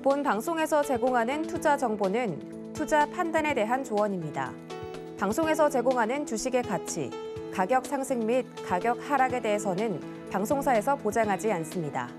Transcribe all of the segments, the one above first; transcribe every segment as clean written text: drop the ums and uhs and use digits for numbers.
본 방송에서 제공하는 투자 정보는 투자 판단에 대한 조언입니다. 방송에서 제공하는 주식의 가치, 가격 상승 및 가격 하락에 대해서는 방송사에서 보장하지 않습니다.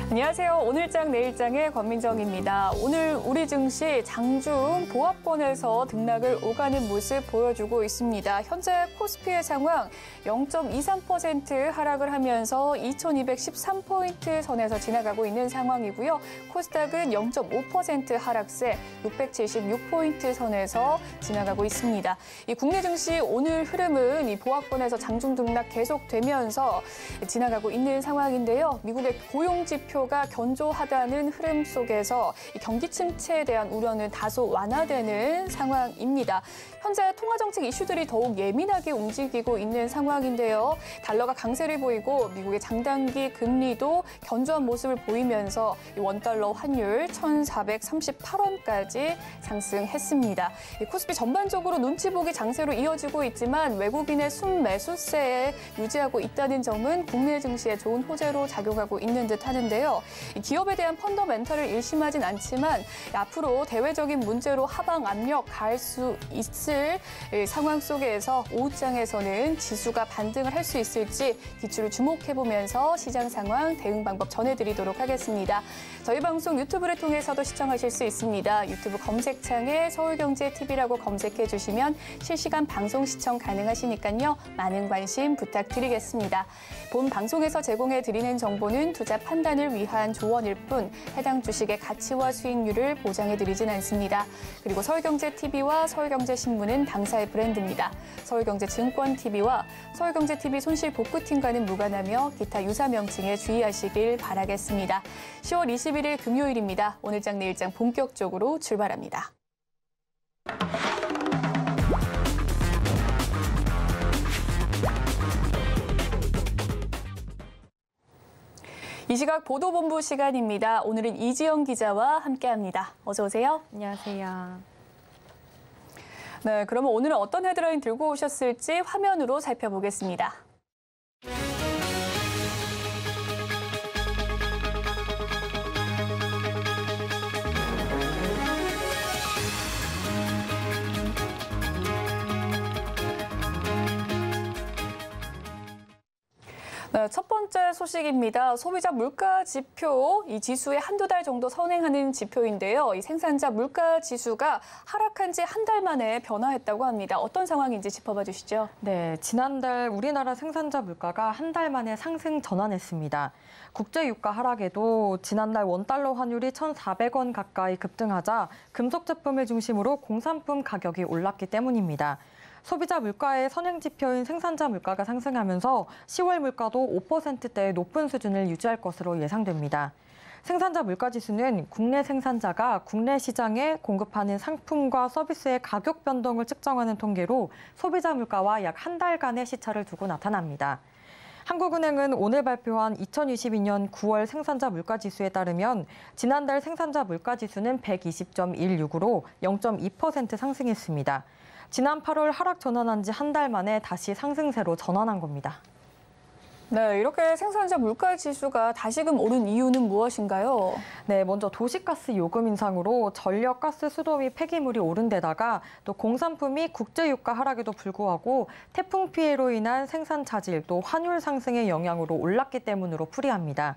안녕하세요. 오늘장 내일장의 권민정입니다. 오늘 우리 증시 장중 보합권에서 등락을 오가는 모습 보여주고 있습니다. 현재 코스피의 상황 0.23% 하락을 하면서 2213포인트 선에서 지나가고 있는 상황이고요. 코스닥은 0.5% 하락세 676포인트 선에서 지나가고 있습니다. 이 국내 증시 오늘 흐름은 이 보합권에서 장중 등락 계속되면서 지나가고 있는 상황인데요. 미국의 고용 지표가 견조하다는 흐름 속에서 경기 침체에 대한 우려는 다소 완화되는 상황입니다. 현재 통화정책 이슈들이 더욱 예민하게 움직이고 있는 상황인데요. 달러가 강세를 보이고 미국의 장단기 금리도 견조한 모습을 보이면서 원달러 환율 1,438원까지 상승했습니다. 코스피 전반적으로 눈치 보기 장세로 이어지고 있지만 외국인의 순매수세에 유지하고 있다는 점은 국내 증시에 좋은 호재로 작용하고 있는 듯 하는데요. 기업에 대한 펀더멘털을 일심하진 않지만 앞으로 대외적인 문제로 하방 압력 갈 수 있을 상황 속에서 오후장에서는 지수가 반등을 할 수 있을지 기출을 주목해보면서 시장 상황, 대응 방법 전해드리도록 하겠습니다. 저희 방송 유튜브를 통해서도 시청하실 수 있습니다. 유튜브 검색창에 서울경제TV라고 검색해 주시면 실시간 방송 시청 가능하시니까요. 많은 관심 부탁드리겠습니다. 본 방송에서 제공해드리는 정보는 투자 판단을 위한 조언일 뿐 해당 주식의 가치와 수익률을 보장해드리진 않습니다. 그리고 서울경제TV와 서울경제신문은 당사의 브랜드입니다. 서울경제증권TV와 서울경제TV 손실복구팀과는 무관하며 기타 유사 명칭에 주의하시길 바라겠습니다. 10월 21일 금요일입니다. 오늘장 내일장 본격적으로 출발합니다. 이 시각 보도본부 시간입니다. 오늘은 이지영 기자와 함께합니다. 어서 오세요. 안녕하세요. 네, 그러면 오늘은 어떤 헤드라인 들고 오셨을지 화면으로 살펴보겠습니다. 네, 첫 번째 소식입니다. 소비자 물가 지표, 이 지수에 한두 달 정도 선행하는 지표인데요. 이 생산자 물가 지수가 하락한 지 한 달 만에 변화했다고 합니다. 어떤 상황인지 짚어봐 주시죠. 네, 지난달 우리나라 생산자 물가가 한 달 만에 상승 전환했습니다. 국제 유가 하락에도 지난달 원달러 환율이 1,400원 가까이 급등하자 금속 제품을 중심으로 공산품 가격이 올랐기 때문입니다. 소비자 물가의 선행 지표인 생산자 물가가 상승하면서 10월 물가도 5%대의 높은 수준을 유지할 것으로 예상됩니다. 생산자 물가 지수는 국내 생산자가 국내 시장에 공급하는 상품과 서비스의 가격 변동을 측정하는 통계로 소비자 물가와 약 한 달간의 시차를 두고 나타납니다. 한국은행은 오늘 발표한 2022년 9월 생산자 물가 지수에 따르면 지난달 생산자 물가 지수는 120.16으로 0.2% 상승했습니다. 지난 8월 하락 전환한 지 한 달 만에 다시 상승세로 전환한 겁니다. 네, 이렇게 생산자 물가 지수가 다시금 오른 이유는 무엇인가요? 네, 먼저 도시가스 요금 인상으로 전력, 가스, 수도 및 폐기물이 오른 데다가 또 공산품이 국제유가 하락에도 불구하고 태풍 피해로 인한 생산 차질 또 환율 상승의 영향으로 올랐기 때문으로 풀이합니다.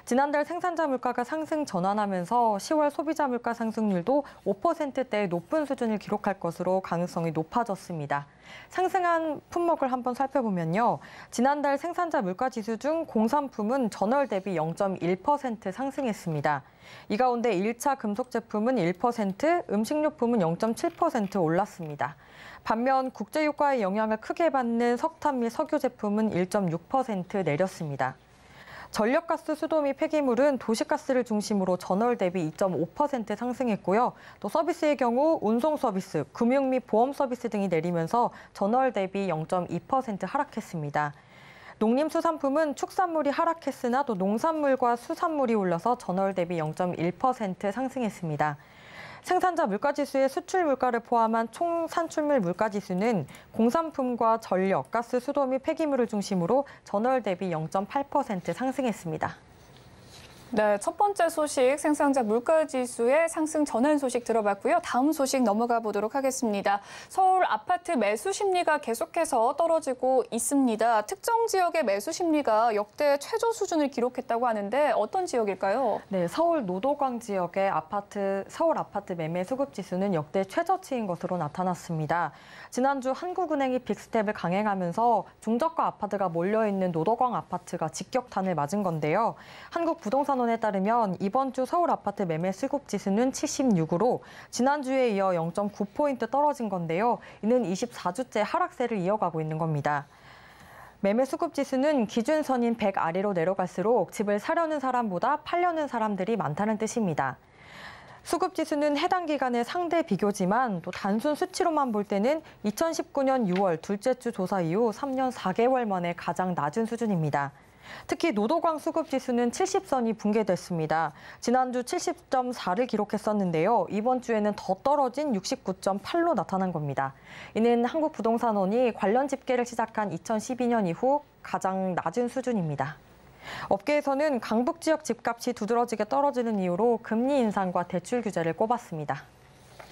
지난달 생산자 물가가 상승 전환하면서 10월 소비자 물가 상승률도 5%대의 높은 수준을 기록할 것으로 가능성이 높아졌습니다. 상승한 품목을 한번 살펴보면요. 지난달 생산자 물가 지수 중 공산품은 전월 대비 0.1% 상승했습니다. 이 가운데 1차 금속 제품은 1%, 음식료품은 0.7% 올랐습니다. 반면 국제유가의 영향을 크게 받는 석탄 및 석유 제품은 1.6% 내렸습니다. 전력가스, 수도 및 폐기물은 도시가스를 중심으로 전월 대비 2.5% 상승했고요. 또 서비스의 경우 운송 서비스, 금융 및 보험 서비스 등이 내리면서 전월 대비 0.2% 하락했습니다. 농림수산품은 축산물이 하락했으나 또 농산물과 수산물이 올라서 전월 대비 0.1% 상승했습니다. 생산자 물가지수의 수출 물가를 포함한 총 산출물 물가지수는 공산품과 전력, 가스, 수도 및 폐기물을 중심으로 전월 대비 0.8% 상승했습니다. 네, 첫 번째 소식 생산자 물가지수의 상승 전환 소식 들어봤고요. 다음 소식 넘어가 보도록 하겠습니다. 서울 아파트 매수 심리가 계속해서 떨어지고 있습니다. 특정 지역의 매수 심리가 역대 최저 수준을 기록했다고 하는데 어떤 지역일까요? 네, 서울 노도광 지역의 서울 아파트 매매 수급 지수는 역대 최저치인 것으로 나타났습니다. 지난주 한국은행이 빅스텝을 강행하면서 중저가 아파트가 몰려있는 노도광 아파트가 직격탄을 맞은 건데요. 한국부동산원에 따르면 이번 주 서울 아파트 매매 수급 지수는 76으로 지난주에 이어 0.9포인트 떨어진 건데요. 이는 24주째 하락세를 이어가고 있는 겁니다. 매매 수급 지수는 기준선인 100 아래로 내려갈수록 집을 사려는 사람보다 팔려는 사람들이 많다는 뜻입니다. 수급 지수는 해당 기간의 상대 비교지만 또 단순 수치로만 볼 때는 2019년 6월 둘째 주 조사 이후 3년 4개월 만에 가장 낮은 수준입니다. 특히 노도광 수급 지수는 70선이 붕괴됐습니다. 지난주 70.4를 기록했었는데요. 이번 주에는 더 떨어진 69.8로 나타난 겁니다. 이는 한국부동산원이 관련 집계를 시작한 2012년 이후 가장 낮은 수준입니다. 업계에서는 강북 지역 집값이 두드러지게 떨어지는 이유로 금리 인상과 대출 규제를 꼽았습니다.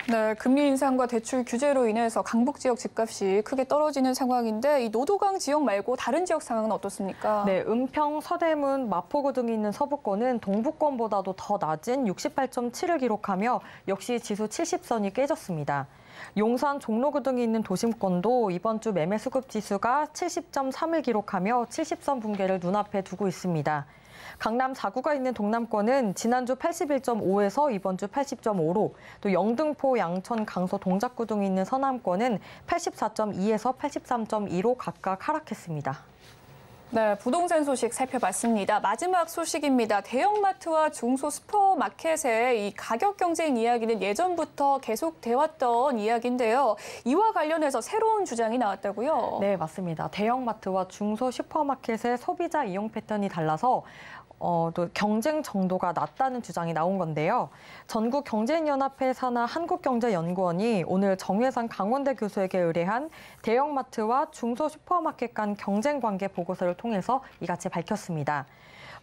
네, 금리 인상과 대출 규제로 인해서 강북 지역 집값이 크게 떨어지는 상황인데 이 노도광 지역 말고 다른 지역 상황은 어떻습니까? 네, 은평, 서대문, 마포구 등이 있는 서부권은 동부권보다도 더 낮은 68.7을 기록하며 역시 지수 70선이 깨졌습니다. 용산, 종로구 등이 있는 도심권도 이번 주 매매 수급 지수가 70.3을 기록하며 70선 붕괴를 눈앞에 두고 있습니다. 강남 4구가 있는 동남권은 지난주 81.5에서 이번 주 80.5로, 또 영등포, 양천, 강서, 동작구 등이 있는 서남권은 84.2에서 83.2로 각각 하락했습니다. 네, 부동산 소식 살펴봤습니다. 마지막 소식입니다. 대형마트와 중소 슈퍼마켓의 이 가격 경쟁 이야기는 예전부터 계속돼 왔던 이야기인데요. 이와 관련해서 새로운 주장이 나왔다고요? 네, 맞습니다. 대형마트와 중소 슈퍼마켓의 소비자 이용 패턴이 달라서 또 경쟁 정도가 낮다는 주장이 나온 건데요. 전국경쟁연합회 산하 한국경제연구원이 오늘 정회상 강원대 교수에게 의뢰한 대형마트와 중소 슈퍼마켓 간 경쟁 관계 보고서를 통해서 이같이 밝혔습니다.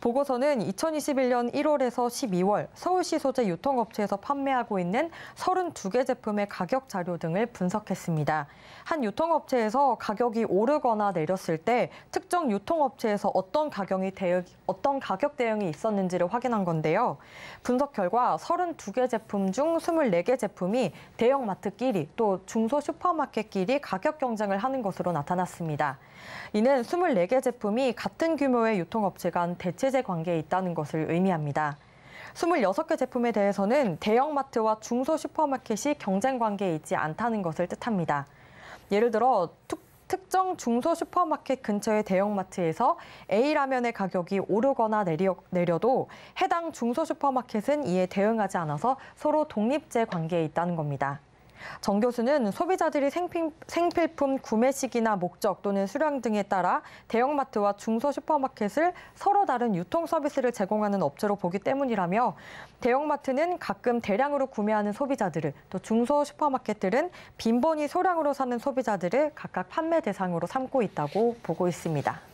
보고서는 2021년 1월에서 12월 서울시 소재 유통업체에서 판매하고 있는 32개 제품의 가격 자료 등을 분석했습니다. 한 유통업체에서 가격이 오르거나 내렸을 때 특정 유통업체에서 어떤 가격 대응이 있었는지를 확인한 건데요. 분석 결과 32개 제품 중 24개 제품이 대형마트끼리 또 중소 슈퍼마켓끼리 가격 경쟁을 하는 것으로 나타났습니다. 이는 24개 제품이 같은 규모의 유통업체 간 대체제 관계에 있다는 것을 의미합니다. 26개 제품에 대해서는 대형마트와 중소 슈퍼마켓이 경쟁 관계에 있지 않다는 것을 뜻합니다. 예를 들어 특정 중소 슈퍼마켓 근처의 대형마트에서 A라면의 가격이 오르거나 내려도 해당 중소 슈퍼마켓은 이에 대응하지 않아서 서로 독립제 관계에 있다는 겁니다. 정 교수는 소비자들이 생필품 구매 시기나 목적 또는 수량 등에 따라 대형마트와 중소 슈퍼마켓을 서로 다른 유통 서비스를 제공하는 업체로 보기 때문이라며 대형마트는 가끔 대량으로 구매하는 소비자들을, 또 중소 슈퍼마켓들은 빈번히 소량으로 사는 소비자들을 각각 판매 대상으로 삼고 있다고 보고 있습니다.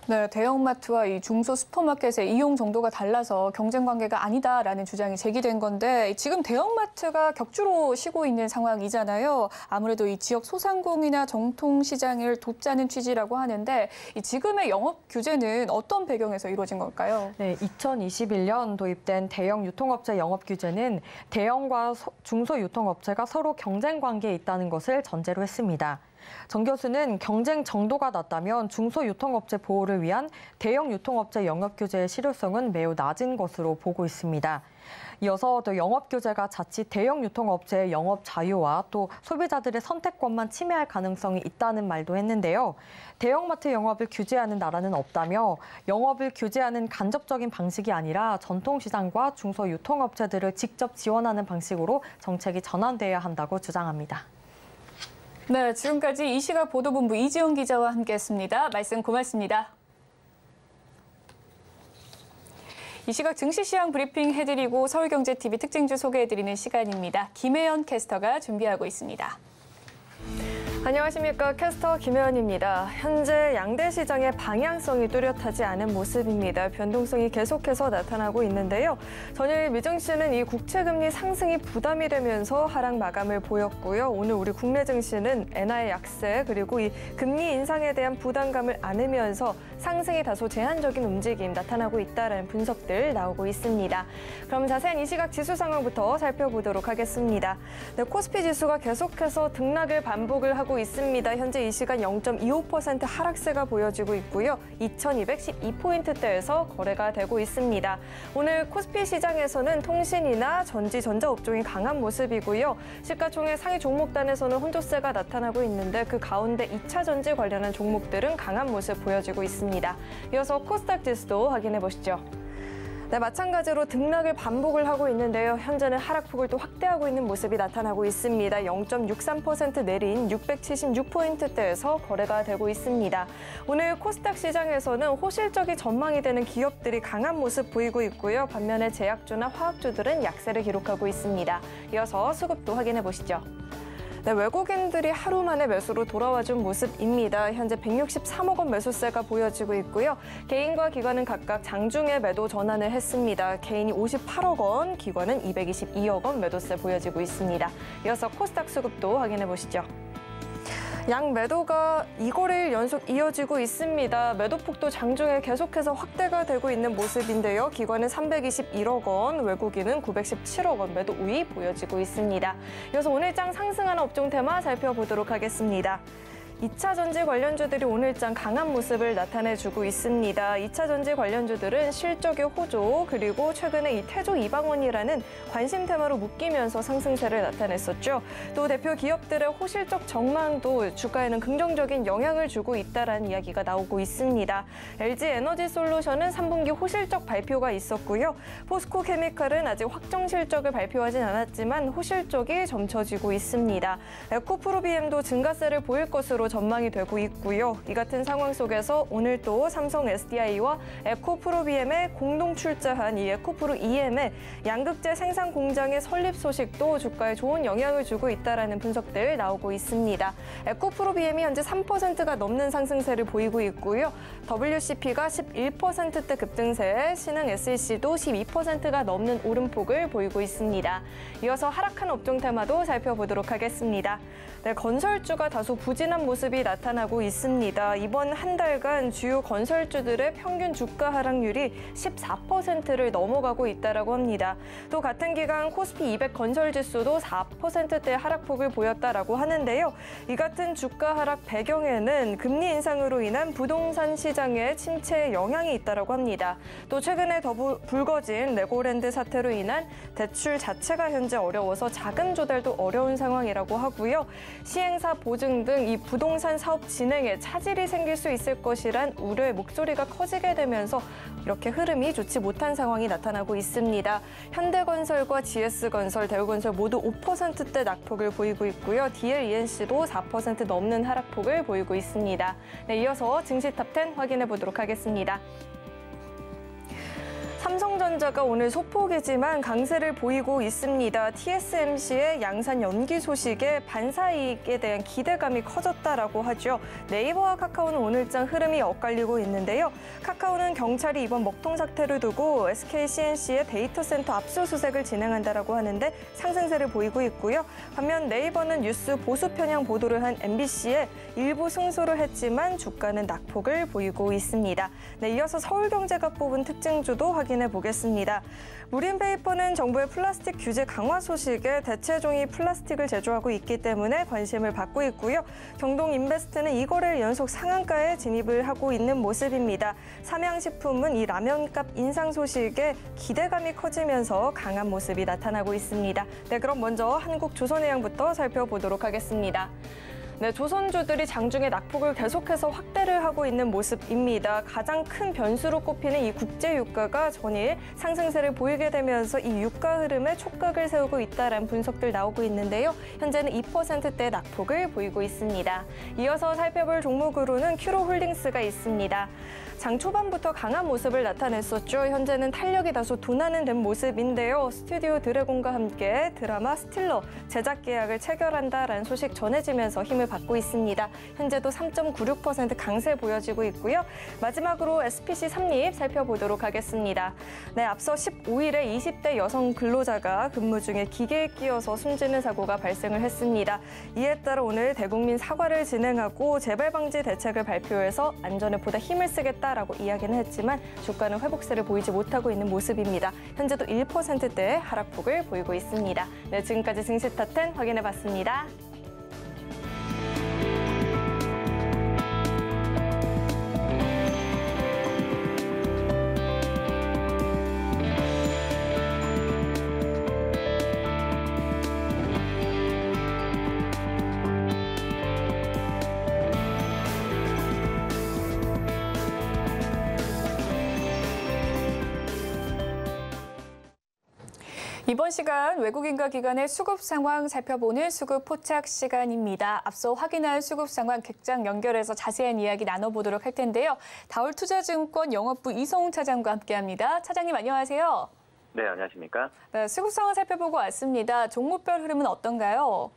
네, 대형마트와 이 중소 슈퍼마켓의 이용 정도가 달라서 경쟁 관계가 아니다라는 주장이 제기된 건데 지금 대형마트가 격주로 쉬고 있는 상황이잖아요. 아무래도 이 지역 소상공인이나 정통시장을 돕자는 취지라고 하는데 이 지금의 영업 규제는 어떤 배경에서 이루어진 걸까요? 네, 2021년 도입된 대형 유통업체 영업 규제는 대형과 중소 유통업체가 서로 경쟁 관계에 있다는 것을 전제로 했습니다. 정 교수는 경쟁 정도가 낮다면 중소 유통업체 보호를 위한 대형 유통업체 영업 규제의 실효성은 매우 낮은 것으로 보고 있습니다. 이어서 또 영업 규제가 자칫 대형 유통업체의 영업 자유와 또 소비자들의 선택권만 침해할 가능성이 있다는 말도 했는데요. 대형마트 영업을 규제하는 나라는 없다며 영업을 규제하는 간접적인 방식이 아니라 전통시장과 중소 유통업체들을 직접 지원하는 방식으로 정책이 전환돼야 한다고 주장합니다. 네, 지금까지 이시각 보도본부 이지영 기자와 함께했습니다. 말씀 고맙습니다. 이 시각 증시시황 브리핑 해드리고 서울경제TV 특징주 소개해드리는 시간입니다. 김혜연 캐스터가 준비하고 있습니다. 안녕하십니까. 캐스터 김혜연입니다. 현재 양대 시장의 방향성이 뚜렷하지 않은 모습입니다. 변동성이 계속해서 나타나고 있는데요. 전일 미증시는 이 국채금리 상승이 부담이 되면서 하락 마감을 보였고요. 오늘 우리 국내 증시는 엔화의 약세 그리고 이 금리 인상에 대한 부담감을 안으면서 상승이 다소 제한적인 움직임 나타나고 있다는 분석들 나오고 있습니다. 그럼 자세한 이 시각 지수 상황부터 살펴보도록 하겠습니다. 네, 코스피 지수가 계속해서 등락을 반복을 하고 있습니다. 현재 이 시간 0.25% 하락세가 보여지고 있고요. 2212포인트대에서 거래가 되고 있습니다. 오늘 코스피 시장에서는 통신이나 전지, 전자업종이 강한 모습이고요. 시가총액 상위 종목단에서는 혼조세가 나타나고 있는데 그 가운데 2차 전지 관련한 종목들은 강한 모습 보여지고 있습니다. 이어서 코스닥 지수도 확인해 보시죠. 네, 마찬가지로 등락을 반복을 하고 있는데요. 현재는 하락폭을 또 확대하고 있는 모습이 나타나고 있습니다. 0.63% 내린 676포인트대에서 거래가 되고 있습니다. 오늘 코스닥 시장에서는 호실적인 전망이 되는 기업들이 강한 모습 보이고 있고요. 반면에 제약주나 화학주들은 약세를 기록하고 있습니다. 이어서 수급도 확인해 보시죠. 네, 외국인들이 하루 만에 매수로 돌아와준 모습입니다. 현재 163억 원 매수세가 보여지고 있고요. 개인과 기관은 각각 장중에 매도 전환을 했습니다. 개인이 58억 원, 기관은 222억 원 매도세 보여지고 있습니다. 이어서 코스닥 수급도 확인해 보시죠. 양 매도가 2거래일 연속 이어지고 있습니다. 매도폭도 장중에 계속해서 확대가 되고 있는 모습인데요. 기관은 321억 원, 외국인은 917억 원 매도 우위 보여지고 있습니다. 이어서 오늘장 상승하는 업종 테마 살펴보도록 하겠습니다. 2차 전지 관련주들이 오늘장 강한 모습을 나타내주고 있습니다. 2차 전지 관련주들은 실적의 호조 그리고 최근에 이 태조 이방원이라는 관심 테마로 묶이면서 상승세를 나타냈었죠. 또 대표 기업들의 호실적 전망도 주가에는 긍정적인 영향을 주고 있다는 이야기가 나오고 있습니다. LG 에너지 솔루션은 3분기 호실적 발표가 있었고요. 포스코 케미칼은 아직 확정 실적을 발표하진 않았지만 호실적이 점쳐지고 있습니다. 에코프로비엠도 증가세를 보일 것으로 전망이 되고 있고요. 이 같은 상황 속에서 오늘 또 삼성 SDI와 에코프로비엠에 공동 출자한 이 에코프로 EM의 양극재 생산 공장의 설립 소식도 주가에 좋은 영향을 주고 있다는 분석들 나오고 있습니다. 에코프로비엠이 현재 3%가 넘는 상승세를 보이고 있고요. WCP가 11%대 급등세, 신흥 SEC도 12%가 넘는 오름폭을 보이고 있습니다. 이어서 하락한 업종 테마도 살펴보도록 하겠습니다. 네, 건설주가 다소 부진한 모습이 나타나고 있습니다. 이번 한 달간 주요 건설주들의 평균 주가 하락률이 14%를 넘어가고 있다고 합니다. 또 같은 기간 코스피 200 건설지수도 4%대 하락폭을 보였다고 하는데요. 이 같은 주가 하락 배경에는 금리 인상으로 인한 부동산 시장의 침체에 영향이 있다고 합니다. 또 최근에 불거진 레고랜드 사태로 인한 대출 자체가 현재 어려워서 자금 조달도 어려운 상황이라고 하고요. 시행사 보증 등 이 부동산 사업 진행에 차질이 생길 수 있을 것이란 우려의 목소리가 커지게 되면서 이렇게 흐름이 좋지 못한 상황이 나타나고 있습니다. 현대건설과 GS건설, 대우건설 모두 5%대 낙폭을 보이고 있고요. DLENC도 4% 넘는 하락폭을 보이고 있습니다. 네, 이어서 증시 탑10 확인해 보도록 하겠습니다. 삼성전자가 오늘 소폭이지만 강세를 보이고 있습니다. TSMC의 양산 연기 소식에 반사이익에 대한 기대감이 커졌다라고 하죠. 네이버와 카카오는 오늘장 흐름이 엇갈리고 있는데요. 카카오는 경찰이 이번 먹통 사태를 두고 SK CNC의 데이터 센터 압수수색을 진행한다라고 하는데 상승세를 보이고 있고요. 반면 네이버는 뉴스 보수 편향 보도를 한 MBC에 일부 승소를 했지만 주가는 낙폭을 보이고 있습니다. 네, 이어서 서울경제가 뽑은 특징주도 확인해 보겠습니다. 무림페이퍼는 정부의 플라스틱 규제 강화 소식에 대체 종이 플라스틱을 제조하고 있기 때문에 관심을 받고 있고요. 경동인베스트는 2거래일 연속 상한가에 진입을 하고 있는 모습입니다. 삼양식품은 이 라면값 인상 소식에 기대감이 커지면서 강한 모습이 나타나고 있습니다. 네, 그럼 먼저 한국조선해양부터 살펴보도록 하겠습니다. 네, 조선주들이 장중에 낙폭을 계속해서 확대를 하고 있는 모습입니다. 가장 큰 변수로 꼽히는 이 국제유가가 전일 상승세를 보이게 되면서 이 유가 흐름에 촉각을 세우고 있다는 분석들 나오고 있는데요. 현재는 2%대 낙폭을 보이고 있습니다. 이어서 살펴볼 종목으로는 큐로홀딩스가 있습니다. 장 초반부터 강한 모습을 나타냈었죠. 현재는 탄력이 다소 둔화는 된 모습인데요. 스튜디오 드래곤과 함께 드라마 스틸러 제작 계약을 체결한다라는 소식 전해지면서 힘을 받고 있습니다. 현재도 3.96% 강세 보여지고 있고요. 마지막으로 SPC 삼립 살펴보도록 하겠습니다. 네, 앞서 15일에 20대 여성 근로자가 근무 중에 기계에 끼어서 숨지는 사고가 발생을 했습니다. 이에 따라 오늘 대국민 사과를 진행하고 재발 방지 대책을 발표해서 안전에 보다 힘을 쓰겠다 라고 이야기는 했지만 주가는 회복세를 보이지 못하고 있는 모습입니다. 현재도 1%대 하락폭을 보이고 있습니다. 네, 지금까지 증시탑10 확인해봤습니다. 이번 시간 외국인과 기관의 수급 상황 살펴보는 수급 포착 시간입니다. 앞서 확인한 수급 상황 객장 연결해서 자세한 이야기 나눠보도록 할 텐데요. 다올투자증권 영업부 이성훈 차장과 함께합니다. 차장님 안녕하세요. 네, 안녕하십니까? 네, 수급 상황 살펴보고 왔습니다. 종목별 흐름은 어떤가요?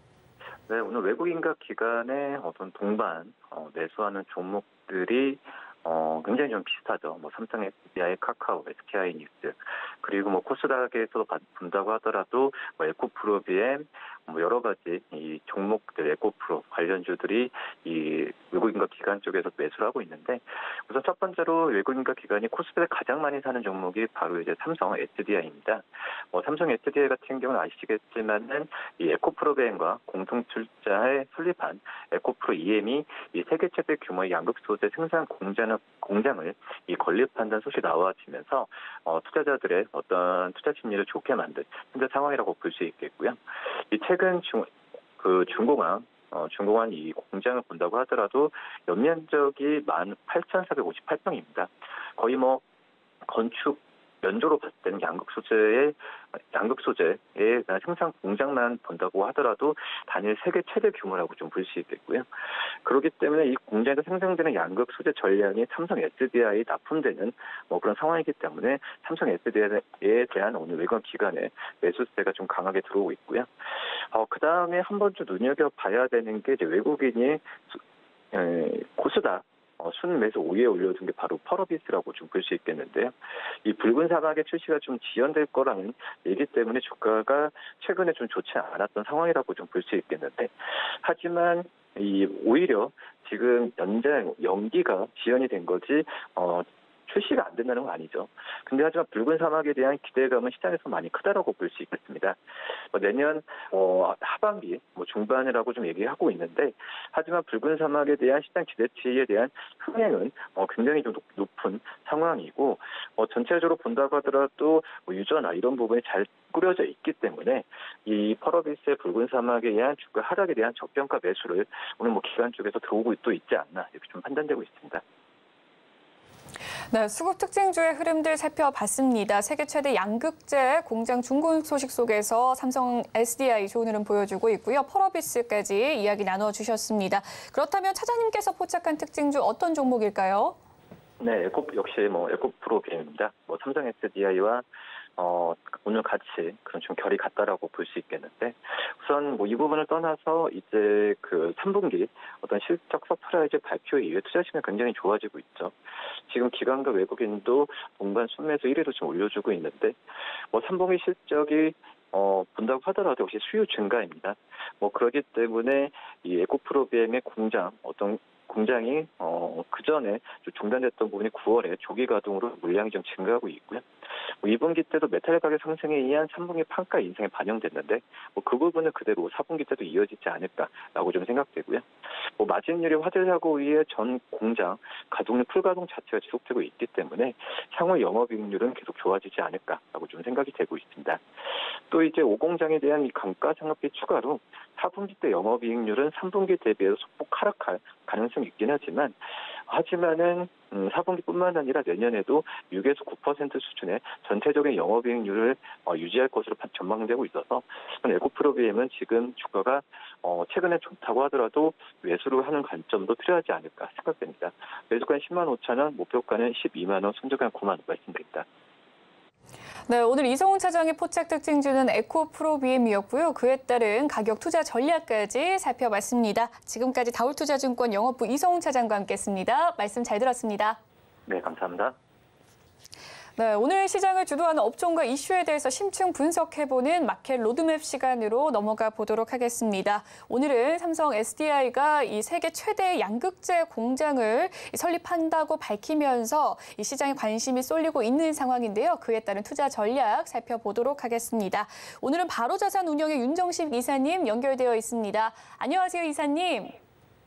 네, 오늘 외국인과 기관의 어떤 동반 매수하는 종목들이 굉장히 좀 비슷하죠. 뭐 삼성 SDI, 카카오, SKI 뉴스, 그리고 뭐 코스닥에서 본다고 하더라도 뭐 에코프로비엠, 뭐 여러 가지 이 종목들 에코프로 관련주들이 이 외국인과 기관 쪽에서 매수를 하고 있는데, 우선 첫 번째로 외국인과 기관이 코스닥에 가장 많이 사는 종목이 바로 이제 삼성 SDI입니다. 삼성 SDI 같은 경우는 아시겠지만은 이 에코프로비엠과 공동 출자에 설립한 에코프로 EM이 이 세계 최대 규모의 양극 소재 생산 공장을 이 건립한다는 소식이 나와지면서 투자자들의 어떤 투자 심리를 좋게 만든 현재 상황이라고 볼 수 있겠고요. 이 최근 중공항 이 공장을 본다고 하더라도 연면적이 18,458평입니다. 거의 뭐 건축 연조로 봤을 때는 양극 소재의 생산 공장만 본다고 하더라도 단일 세계 최대 규모라고 좀 볼 수 있겠고요. 그렇기 때문에 이 공장에서 생산되는 양극 소재 전량이 삼성 SDI에 납품되는 그런 상황이기 때문에 삼성 SDI에 대한 오늘 외국인 기관의 매수세가 좀 강하게 들어오고 있고요. 그 다음에 한 번 좀 눈여겨봐야 되는 게 이제 외국인이 코스닥 순매수 5위에 올려둔 게 바로 펄어비스라고 좀 볼 수 있겠는데요. 이 붉은 사막의 출시가 좀 지연될 거라는 얘기 때문에 주가가 최근에 좀 좋지 않았던 상황이라고 좀 볼 수 있겠는데, 하지만 오히려 지금 연기가 지연이 된 거지 출시가 안 된다는 건 아니죠. 근데 하지만 붉은 사막에 대한 기대감은 시장에서 많이 크다라고 볼 수 있겠습니다. 내년 하반기 중반이라고 좀 얘기하고 있는데, 하지만 붉은 사막에 대한 시장 기대치에 대한 흥행은 굉장히 좀 높은 상황이고, 전체적으로 본다고 하더라도 유저나 이런 부분이 잘 꾸려져 있기 때문에 이 펄어비스의 붉은 사막에 의한 주가 하락에 대한 저평가 매수를 오늘 기관 쪽에서 들어오고 또 있지 않나 이렇게 좀 판단되고 있습니다. 네, 수급 특징주의 흐름들 살펴봤습니다. 세계 최대 양극재 공장 준공 소식 속에서 삼성 SDI 좋은 흐름 보여주고 있고요. 펄어비스까지 이야기 나눠주셨습니다. 그렇다면 차장님께서 포착한 특징주 어떤 종목일까요? 네, 역시 에코프로비엠입니다. 삼성 SDI와 오늘 같이 그런 좀 결이 같다라고 볼 수 있겠는데, 우선 이 부분을 떠나서 이제 3분기 어떤 실적 서프라이즈 발표 이후에 투자 심리가 굉장히 좋아지고 있죠. 지금 기관과 외국인도 동반 순매수 1위로 좀 올려주고 있는데, 3분기 실적이 본다고 하더라도 역시 수요 증가입니다. 그렇기 때문에 이 에코프로비엠의 공장이 그 전에 중단됐던 부분이 9월에 조기 가동으로 물량이 좀 증가하고 있고요. 뭐 2분기 때도 메탈 가격 상승에 의한 3분기 판가 인상이 반영됐는데 그 부분은 그대로 4분기 때도 이어지지 않을까라고 좀 생각되고요. 마진율이 화재사고 이후에 전 공장 가동률 풀가동 자체가 지속되고 있기 때문에 향후 영업이익률은 계속 좋아지지 않을까라고 좀 생각이 되고 있습니다. 또 이제 5공장에 대한 이 감가상각비 추가로 4분기 때 영업이익률은 3분기 대비해서 소폭 하락할 가능성이 있긴 하지만은 4분기뿐만 아니라 내년에도 6에서 9% 수준의 전체적인 영업이익률을 유지할 것으로 전망되고 있어서 에코프로비엠은 지금 주가가 최근에 좋다고 하더라도 매수를 하는 관점도 필요하지 않을까 생각됩니다. 매수가는 10만 5천 원, 목표가는 12만 원, 손절가는 9만 원 말씀드립니다. 네, 오늘 이성훈 차장의 포착 특징주는 에코프로비엠이었고요. 그에 따른 가격 투자 전략까지 살펴봤습니다. 지금까지 다울투자증권 영업부 이성훈 차장과 함께했습니다. 말씀 잘 들었습니다. 네, 감사합니다. 네, 오늘 시장을 주도하는 업종과 이슈에 대해서 심층 분석해보는 마켓 로드맵 시간으로 넘어가 보도록 하겠습니다. 오늘은 삼성 SDI가 이 세계 최대 양극재 공장을 설립한다고 밝히면서 이 시장에 관심이 쏠리고 있는 상황인데요. 그에 따른 투자 전략 살펴보도록 하겠습니다. 오늘은 바로자산 운영의 윤정식 이사님 연결되어 있습니다. 안녕하세요, 이사님.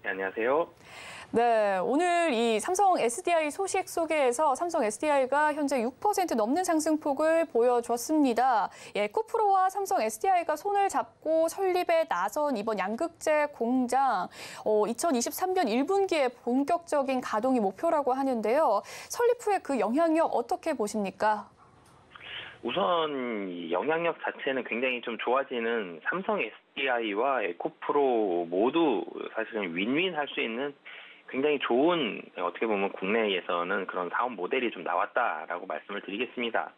네, 안녕하세요. 네, 오늘 이 삼성 SDI 소식 소개에서 삼성 SDI가 현재 6% 넘는 상승폭을 보여줬습니다. 에코프로와 삼성 SDI가 손을 잡고 설립에 나선 이번 양극재 공장 2023년 1분기에 본격적인 가동이 목표라고 하는데요. 설립 후에 그 영향력 어떻게 보십니까? 우선 영향력 자체는 굉장히 좀 좋아지는 삼성 SDI와 에코프로 모두 사실은 윈윈 할 수 있는 굉장히 좋은, 어떻게 보면 국내에서는 그런 사업 모델이 좀 나왔다라고 말씀을 드리겠습니다.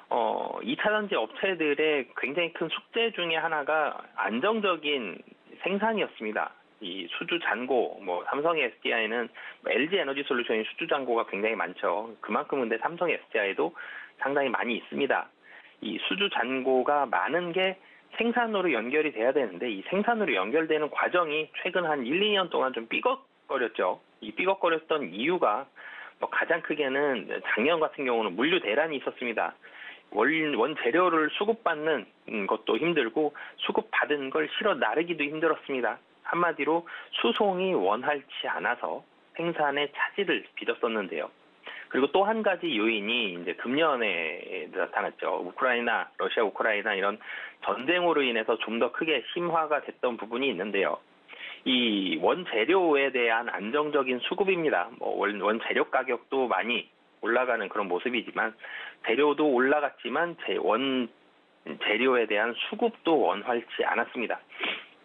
2차 전지 업체들의 굉장히 큰 숙제 중에 하나가 안정적인 생산이었습니다. 이 수주 잔고, 삼성 SDI는 LG 에너지 솔루션이 수주 잔고가 굉장히 많죠. 그만큼 근데 삼성 SDI도 상당히 많이 있습니다. 이 수주 잔고가 많은 게 생산으로 연결이 돼야 되는데 이 생산으로 연결되는 과정이 최근 한 1, 2년 동안 좀 삐걱거렸죠. 이 삐걱거렸던 이유가 가장 크게는 작년 같은 경우는 물류 대란이 있었습니다. 원 재료를 수급받는 것도 힘들고 수급받은 걸 실어 나르기도 힘들었습니다. 한마디로 수송이 원활치 않아서 생산에 차질을 빚었었는데요. 그리고 또 한 가지 요인이 이제 금년에 나타났죠. 러시아 우크라이나 이런 전쟁으로 인해서 좀 더 크게 심화가 됐던 부분이 있는데요. 이 원재료에 대한 안정적인 수급입니다. 원재료 가격도 많이 올라가는 그런 모습이지만 재료도 올라갔지만 원재료에 대한 수급도 원활치 않았습니다.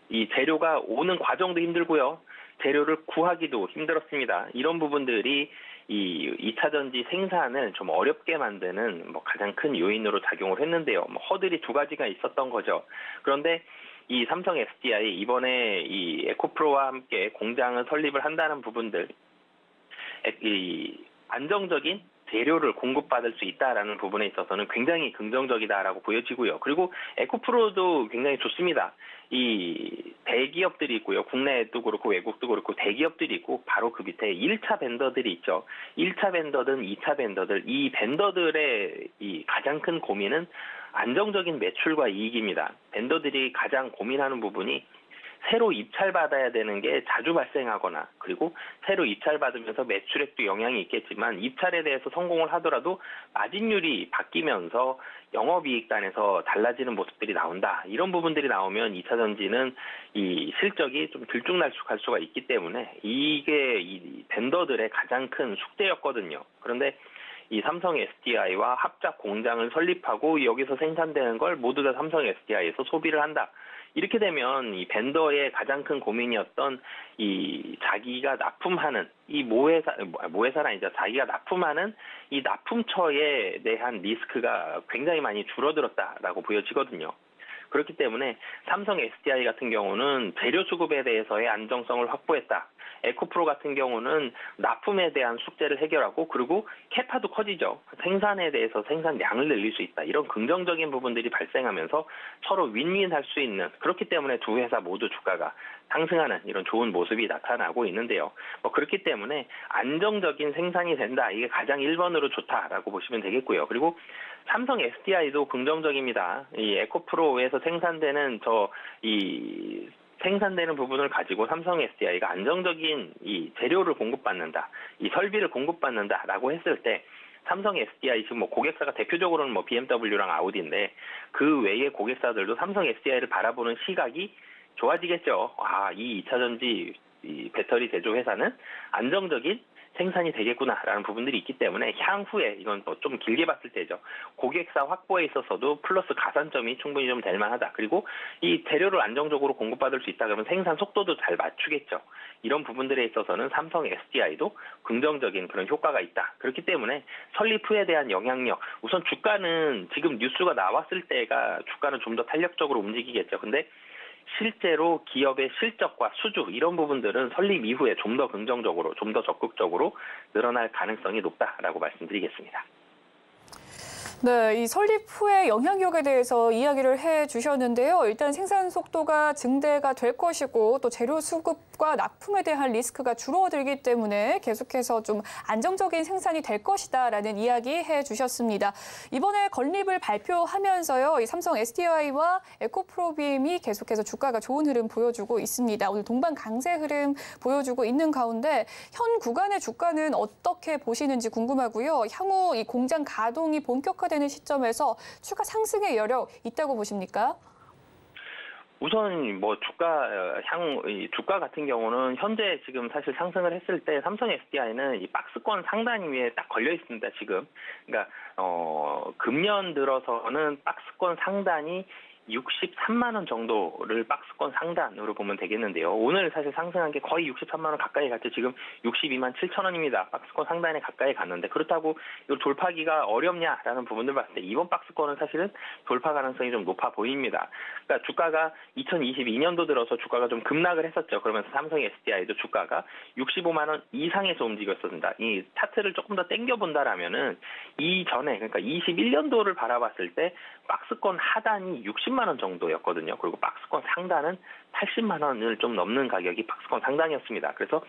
이 재료가 오는 과정도 힘들고요. 재료를 구하기도 힘들었습니다. 이런 부분들이 이 2차 전지 생산을 좀 어렵게 만드는 가장 큰 요인으로 작용을 했는데요. 허들이 두 가지가 있었던 거죠. 그런데 이 삼성 SDI 이번에 이 에코프로와 함께 공장을 설립을 한다는 부분들, 이 안정적인 재료를 공급받을 수 있다라는 부분에 있어서는 굉장히 긍정적이다라고 보여지고요. 그리고 에코프로도 굉장히 좋습니다. 이 대기업들이 있고요. 국내도 그렇고 외국도 그렇고 대기업들이 있고 바로 그 밑에 1차 벤더들이 있죠. 1차 벤더든 2차 벤더들, 이 벤더들의 이 가장 큰 고민은 안정적인 매출과 이익입니다. 벤더들이 가장 고민하는 부분이 새로 입찰받아야 되는 게 자주 발생하거나 그리고 새로 입찰받으면서 매출액도 영향이 있겠지만 입찰에 대해서 성공을 하더라도 마진율이 바뀌면서 영업이익단에서 달라지는 모습들이 나온다. 이런 부분들이 나오면 2차 전지는 이 실적이 좀 들쭉날쭉할 수가 있기 때문에 이게 이 벤더들의 가장 큰 숙제였거든요. 그런데 이 삼성 SDI와 합작 공장을 설립하고 여기서 생산되는 걸 모두 다 삼성 SDI에서 소비를 한다. 이렇게 되면 이 벤더의 가장 큰 고민이었던 이 자기가 납품하는 이 모회사는 아니죠. 자기가 납품하는 이 납품처에 대한 리스크가 굉장히 많이 줄어들었다라고 보여지거든요. 그렇기 때문에 삼성 SDI 같은 경우는 재료 수급에 대해서의 안정성을 확보했다. 에코프로 같은 경우는 납품에 대한 숙제를 해결하고 그리고 캐파도 커지죠. 생산에 대해서 생산량을 늘릴 수 있다. 이런 긍정적인 부분들이 발생하면서 서로 윈윈할 수 있는 그렇기 때문에 두 회사 모두 주가가 상승하는 이런 좋은 모습이 나타나고 있는데요. 그렇기 때문에 안정적인 생산이 된다. 이게 가장 1번으로 좋다라고 보시면 되겠고요. 그리고 삼성 SDI도 긍정적입니다. 이 에코프로에서 생산되는 생산되는 부분을 가지고 삼성 SDI가 안정적인 이 재료를 공급받는다, 이 설비를 공급받는다라고 했을 때 삼성 SDI 지금 고객사가 대표적으로는 BMW랑 아우디인데 그 외의 고객사들도 삼성 SDI를 바라보는 시각이 좋아지겠죠. 이 2차전지 이 배터리 제조 회사는 안정적인 생산이 되겠구나라는 부분들이 있기 때문에 향후에 이건 또 좀 길게 봤을 때죠. 고객사 확보에 있어서도 플러스 가산점이 충분히 좀 될 만하다. 그리고 이 재료를 안정적으로 공급받을 수 있다 그러면 생산 속도도 잘 맞추겠죠. 이런 부분들에 있어서는 삼성 SDI도 긍정적인 그런 효과가 있다. 그렇기 때문에 설립 후에 대한 영향력, 우선 주가는 지금 뉴스가 나왔을 때가 주가는 좀 더 탄력적으로 움직이겠죠. 근데 실제로 기업의 실적과 수주 이런 부분들은 설립 이후에 좀 더 긍정적으로, 좀 더 적극적으로 늘어날 가능성이 높다라고 말씀드리겠습니다. 네, 이 설립 후의 영향력에 대해서 이야기를 해주셨는데요. 일단 생산 속도가 증대가 될 것이고 또 재료 수급과 납품에 대한 리스크가 줄어들기 때문에 계속해서 좀 안정적인 생산이 될 것이다라는 이야기 해주셨습니다. 이번에 건립을 발표하면서요, 이 삼성 SDI와 에코프로빔이 계속해서 주가가 좋은 흐름 보여주고 있습니다. 오늘 동반 강세 흐름 보여주고 있는 가운데 현 구간의 주가는 어떻게 보시는지 궁금하고요. 향후 이 공장 가동이 본격화 되는 시점에서 추가 상승의 여력 있다고 보십니까? 우선 주가 같은 경우는 현재 지금 사실 상승을 했을 때 삼성 SDI는 이 박스권 상단 위에 딱 걸려 있습니다. 지금 그러니까 금년 들어서는 박스권 상단이 63만 원 정도를 박스권 상단으로 보면 되겠는데요. 오늘 사실 상승한 게 거의 63만 원 가까이 갔죠. 지금 62만 7천 원입니다. 박스권 상단에 가까이 갔는데 그렇다고 이걸 돌파하기가 어렵냐라는 부분을 봤을 때 이번 박스권은 사실은 돌파 가능성이 좀 높아 보입니다. 그러니까 주가가 2022년도 들어서 주가가 좀 급락을 했었죠. 그러면서 삼성 SDI도 주가가 65만 원 이상에서 움직였습니다. 이 차트를 조금 더 당겨본다라면은 이전에 그러니까 21년도를 바라봤을 때 박스권 하단이 60만 원 정도였거든요. 그리고 박스권 상단은 80만 원을 좀 넘는 가격이 박스권 상단이었습니다. 그래서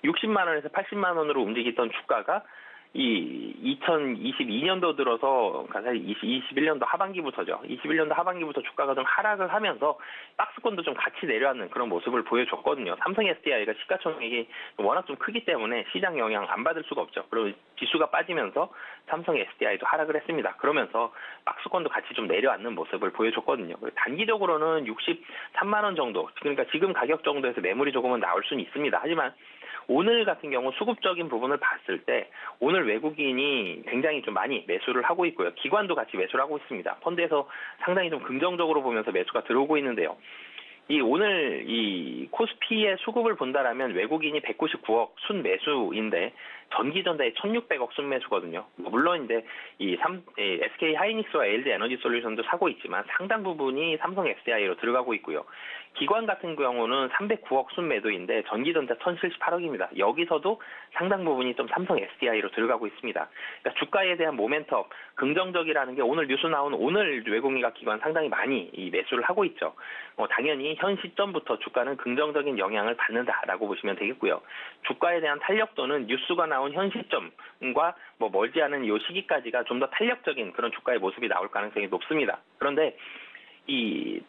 60만 원에서 80만 원으로 움직이던 주가가 이 2022년도 들어서 사실 21년도 하반기부터죠. 21년도 하반기부터 주가가 좀 하락을 하면서 박스권도 좀 같이 내려앉는 그런 모습을 보여줬거든요. 삼성 SDI가 시가총액이 워낙 좀 크기 때문에 시장 영향 안 받을 수가 없죠. 그리고 지수가 빠지면서 삼성 SDI도 하락을 했습니다. 그러면서 박스권도 같이 좀 내려앉는 모습을 보여줬거든요. 단기적으로는 63만 원 정도, 그러니까 지금 가격 정도에서 매물이 조금은 나올 수는 있습니다. 하지만 오늘 같은 경우 수급적인 부분을 봤을 때 오늘 외국인이 굉장히 좀 많이 매수를 하고 있고요. 기관도 같이 매수를 하고 있습니다. 펀드에서 상당히 좀 긍정적으로 보면서 매수가 들어오고 있는데요. 오늘 이 코스피의 수급을 본다라면 외국인이 199억 순매수인데 전기전자에 1,600억 순매수거든요. 물론 이제 SK 하이닉스와 LG 에너지 솔루션도 사고 있지만 상당 부분이 삼성 SDI로 들어가고 있고요. 기관 같은 경우는 309억 순매도인데 전기전자 1,078억입니다. 여기서도 상당 부분이 좀 삼성 SDI로 들어가고 있습니다. 그러니까 주가에 대한 모멘텀 긍정적이라는 게 오늘 뉴스 나온 오늘 외국인과 기관 상당히 많이 매수를 하고 있죠. 당연히 현 시점부터 주가는 긍정적인 영향을 받는다라고 보시면 되겠고요. 주가에 대한 탄력도는 뉴스가 나온 현 시점과 멀지 않은 이 시기까지가 좀 더 탄력적인 그런 주가의 모습이 나올 가능성이 높습니다. 그런데 이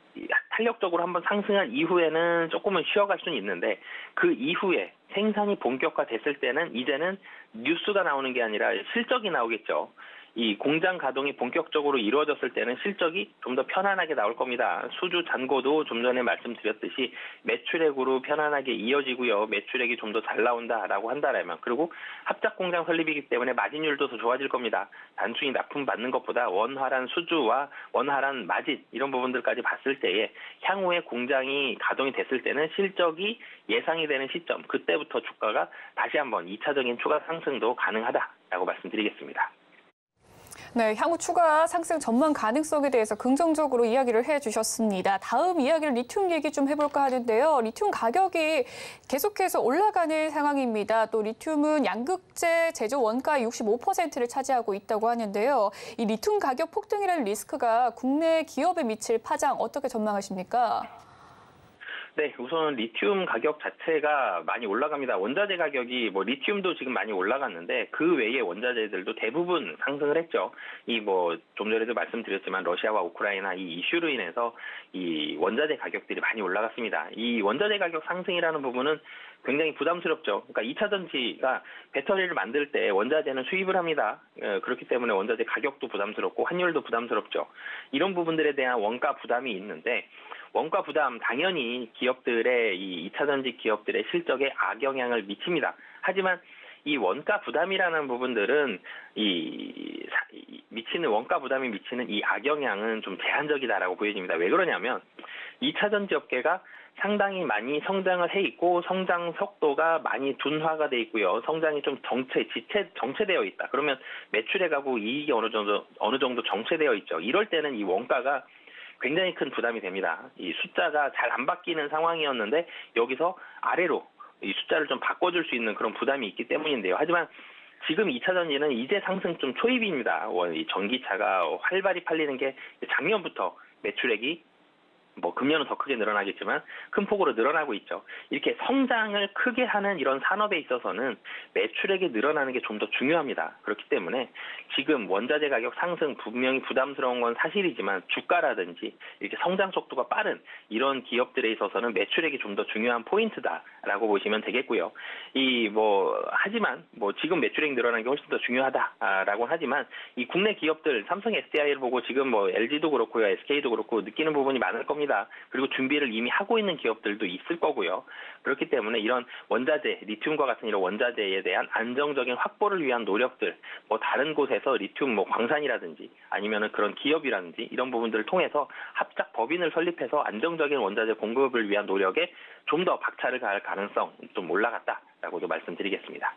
탄력적으로 한번 상승한 이후에는 조금은 쉬어갈 수는 있는데 그 이후에 생산이 본격화됐을 때는 이제는 뉴스가 나오는 게 아니라 실적이 나오겠죠. 이 공장 가동이 본격적으로 이루어졌을 때는 실적이 좀 더 편안하게 나올 겁니다. 수주 잔고도 좀 전에 말씀드렸듯이 매출액으로 편안하게 이어지고요. 매출액이 좀 더 잘 나온다라고 한다라면 그리고 합작 공장 설립이기 때문에 마진율도 더 좋아질 겁니다. 단순히 납품 받는 것보다 원활한 수주와 원활한 마진 이런 부분들까지 봤을 때에 향후에 공장이 가동이 됐을 때는 실적이 예상이 되는 시점 그때부터 주가가 다시 한번 2차적인 추가 상승도 가능하다라고 말씀드리겠습니다. 네, 향후 추가 상승 전망 가능성에 대해서 긍정적으로 이야기를 해주셨습니다. 다음 이야기를 리튬 얘기 좀 해볼까 하는데요. 리튬 가격이 계속해서 올라가는 상황입니다. 또 리튬은 양극재 제조 원가 65%를 차지하고 있다고 하는데요. 이 리튬 가격 폭등이라는 리스크가 국내 기업에 미칠 파장 어떻게 전망하십니까? 네, 우선 리튬 가격 자체가 많이 올라갑니다. 원자재 가격이 리튬도 지금 많이 올라갔는데 그 외의 원자재들도 대부분 상승을 했죠. 좀 전에도 말씀드렸지만 러시아와 우크라이나 이 이슈로 인해서 이 원자재 가격들이 많이 올라갔습니다. 이 원자재 가격 상승이라는 부분은 굉장히 부담스럽죠. 그러니까 2차 전지가 배터리를 만들 때 원자재는 수입을 합니다. 그렇기 때문에 원자재 가격도 부담스럽고 환율도 부담스럽죠. 이런 부분들에 대한 원가 부담이 있는데 원가 부담 당연히 기업들의 이 2차 전지 기업들의 실적에 악영향을 미칩니다. 하지만 이 원가 부담이라는 부분들은 원가 부담이 미치는 이 악영향은 좀 제한적이다라고 보여집니다. 왜 그러냐면 2차 전지 업계가 상당히 많이 성장을 해 있고 성장 속도가 많이 둔화가 돼 있고요. 성장이 좀 정체되어 있다. 그러면 매출액하고 이익이 어느 정도 정체되어 있죠. 이럴 때는 이 원가가 굉장히 큰 부담이 됩니다. 이 숫자가 잘 안 바뀌는 상황이었는데 여기서 아래로 이 숫자를 좀 바꿔줄 수 있는 그런 부담이 있기 때문인데요. 하지만 지금 2차 전지는 이제 상승 좀 초입입니다. 이 전기차가 활발히 팔리는 게 작년부터 매출액이 금년은 더 크게 늘어나겠지만 큰 폭으로 늘어나고 있죠. 이렇게 성장을 크게 하는 이런 산업에 있어서는 매출액이 늘어나는 게 좀 더 중요합니다. 그렇기 때문에 지금 원자재 가격 상승 분명히 부담스러운 건 사실이지만 주가라든지 이렇게 성장 속도가 빠른 이런 기업들에 있어서는 매출액이 좀 더 중요한 포인트다라고 보시면 되겠고요. 하지만 지금 매출액 늘어나는 게 훨씬 더 중요하다라고 하지만 이 국내 기업들 삼성 SDI를 보고 지금 LG도 그렇고요, SK도 그렇고 느끼는 부분이 많을 겁니다. 그리고 준비를 이미 하고 있는 기업들도 있을 거고요. 그렇기 때문에 이런 원자재, 리튬과 같은 이런 원자재에 대한 안정적인 확보를 위한 노력들, 다른 곳에서 리튬 광산이라든지 아니면은 그런 기업이라든지 이런 부분들을 통해서 합작 법인을 설립해서 안정적인 원자재 공급을 위한 노력에 좀 더 박차를 가할 가능성 좀 올라갔다라고도 말씀드리겠습니다.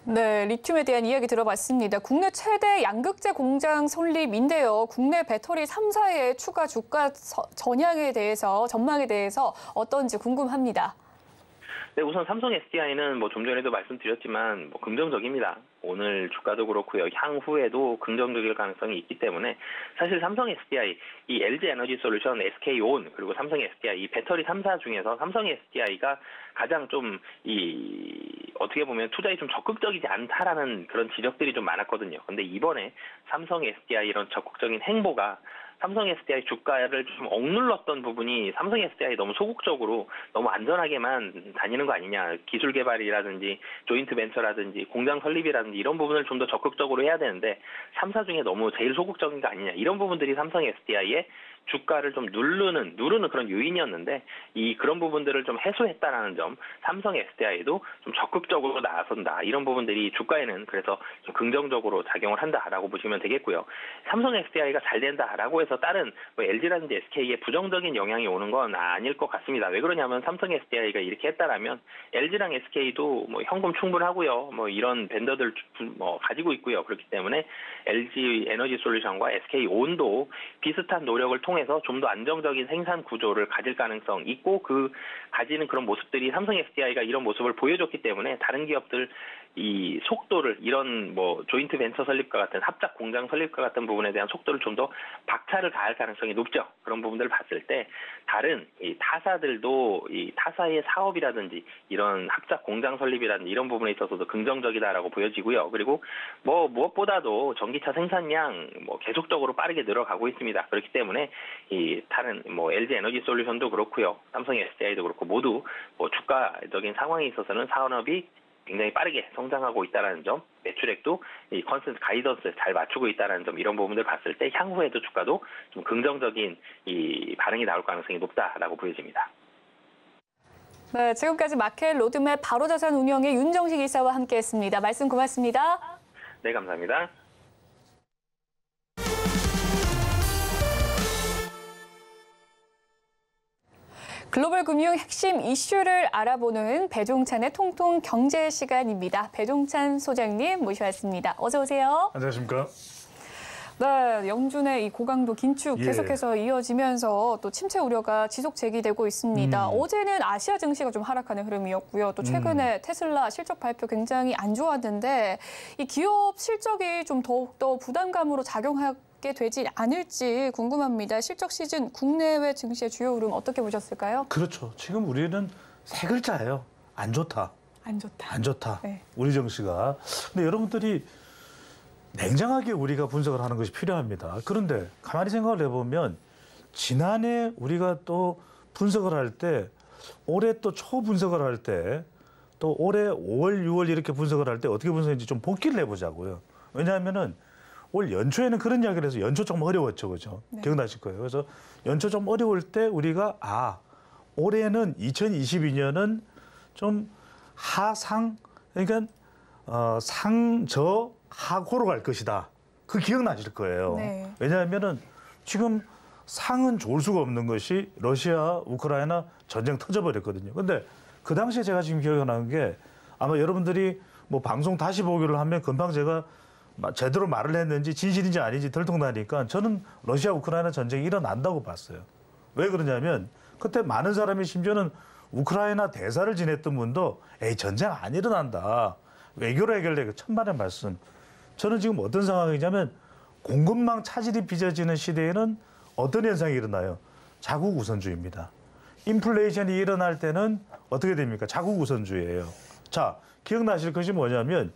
네, 리튬에 대한 이야기 들어봤습니다. 국내 최대 양극재 공장 설립인데요. 국내 배터리 3사의 추가 주가 전망에 대해서 어떤지 궁금합니다. 네, 우선 삼성 SDI는 좀 전에도 말씀드렸지만 긍정적입니다. 오늘 주가도 그렇고요. 향후에도 긍정적일 가능성이 있기 때문에 사실 삼성 SDI, 이 LG 에너지 솔루션, SK온 그리고 삼성 SDI 이 배터리 3사 중에서 삼성 SDI가 가장 좀 어떻게 보면 투자에 좀 적극적이지 않다라는 그런 지적들이 좀 많았거든요. 근데 이번에 삼성 SDI 이런 적극적인 행보가 삼성 SDI 주가를 좀 억눌렀던 부분이 삼성 SDI 너무 소극적으로 너무 안전하게만 다니는 거 아니냐. 기술 개발이라든지 조인트 벤처라든지 공장 설립이라든지 이런 부분을 좀 더 적극적으로 해야 되는데 3사 중에 너무 제일 소극적인 거 아니냐. 이런 부분들이 삼성 SDI의 주가를 좀 누르는 그런 요인이었는데 그런 부분들을 좀 해소했다라는 점, 삼성 SDI도 좀 적극적으로 나선다. 이런 부분들이 주가에는 그래서 좀 긍정적으로 작용을 한다라고 보시면 되겠고요. 삼성 SDI가 잘 된다라고 해서 다른 LG라든지 SK에 부정적인 영향이 오는 건 아닐 것 같습니다. 왜 그러냐면 삼성 SDI가 이렇게 했다라면 LG랑 SK도 현금 충분하고요. 이런 벤더들 가지고 있고요. 그렇기 때문에 LG 에너지 솔루션과 SK온도 비슷한 노력을 통해서 좀 더 안정적인 생산 구조를 가질 가능성 있고 가지는 그런 모습들이 삼성 SDI가 이런 모습을 보여줬기 때문에 다른 기업들 이 속도를 이런 조인트 벤처 설립과 같은 합작 공장 설립과 같은 부분에 대한 속도를 좀 더 박차를 가할 가능성이 높죠. 그런 부분들을 봤을 때 다른 이 타사들도 이 타사의 사업이라든지 이런 합작 공장 설립이라든지 이런 부분에 있어서도 긍정적이다라고 보여지고요. 그리고 무엇보다도 전기차 생산량 계속적으로 빠르게 늘어가고 있습니다. 그렇기 때문에 이 다른 LG 에너지 솔루션도 그렇고요. 삼성 SDI도 그렇고 모두 주가적인 상황에 있어서는 산업이 굉장히 빠르게 성장하고 있다는 점, 매출액도 이 컨센서스 가이던스 잘 맞추고 있다는 점 이런 부분들 봤을 때 향후에도 주가도 좀 긍정적인 이 반응이 나올 가능성이 높다라고 보여집니다. 네, 지금까지 마켓 로드맵 바로자산 운영의 윤정식 이사와 함께했습니다. 말씀 고맙습니다. 네, 감사합니다. 글로벌 금융 핵심 이슈를 알아보는 배종찬의 통통 경제 시간입니다. 배종찬 소장님 모셔왔습니다. 어서 오세요. 안녕하십니까. 네, 영준의 이 고강도 긴축 예. 계속해서 이어지면서 또 침체 우려가 지속 제기되고 있습니다. 어제는 아시아 증시가 좀 하락하는 흐름이었고요. 또 최근에 테슬라 실적 발표 굉장히 안 좋았는데 이 기업 실적이 좀 더욱더 부담감으로 작용하게 되지 않을지 궁금합니다. 실적 시즌 국내외 증시의 주요 흐름 어떻게 보셨을까요? 그렇죠. 지금 우리는 세 글자예요. 안 좋다. 안 좋다. 안 좋다. 네. 우리 정시가. 근데 여러분들이 냉정하게 우리가 분석을 하는 것이 필요합니다. 그런데 가만히 생각을 해보면 지난해 우리가 또 분석을 할 때 올해 또 초분석을 할 때 또 올해 5월, 6월 이렇게 분석을 할 때 어떻게 분석했는지 좀 복기를 해보자고요. 왜냐하면은 올 연초에는 그런 이야기를 해서 연초 좀 어려웠죠. 그죠? 네. 기억나실 거예요. 그래서 연초 좀 어려울 때 우리가 올해는 2022년은 좀 하상, 그러니까 상저 하고로 갈 것이다. 그 기억나실 거예요. 네. 왜냐하면은 지금 상은 좋을 수가 없는 것이 러시아, 우크라이나 전쟁 터져버렸거든요. 근데 그 당시에 제가 지금 기억이 나는 게 아마 여러분들이 뭐 방송 다시 보기를 하면 금방 제가 제대로 말을 했는지 진실인지 아닌지 들통나니까 저는 러시아, 우크라이나 전쟁이 일어난다고 봤어요. 왜 그러냐면 그때 많은 사람이 심지어는 우크라이나 대사를 지냈던 분도 전쟁 안 일어난다. 외교로 해결되고 천만의 말씀. 저는 지금 어떤 상황이냐면 공급망 차질이 빚어지는 시대에는 어떤 현상이 일어나요? 자국 우선주의입니다. 인플레이션이 일어날 때는 어떻게 됩니까? 자국 우선주의예요. 자, 기억나실 것이 뭐냐면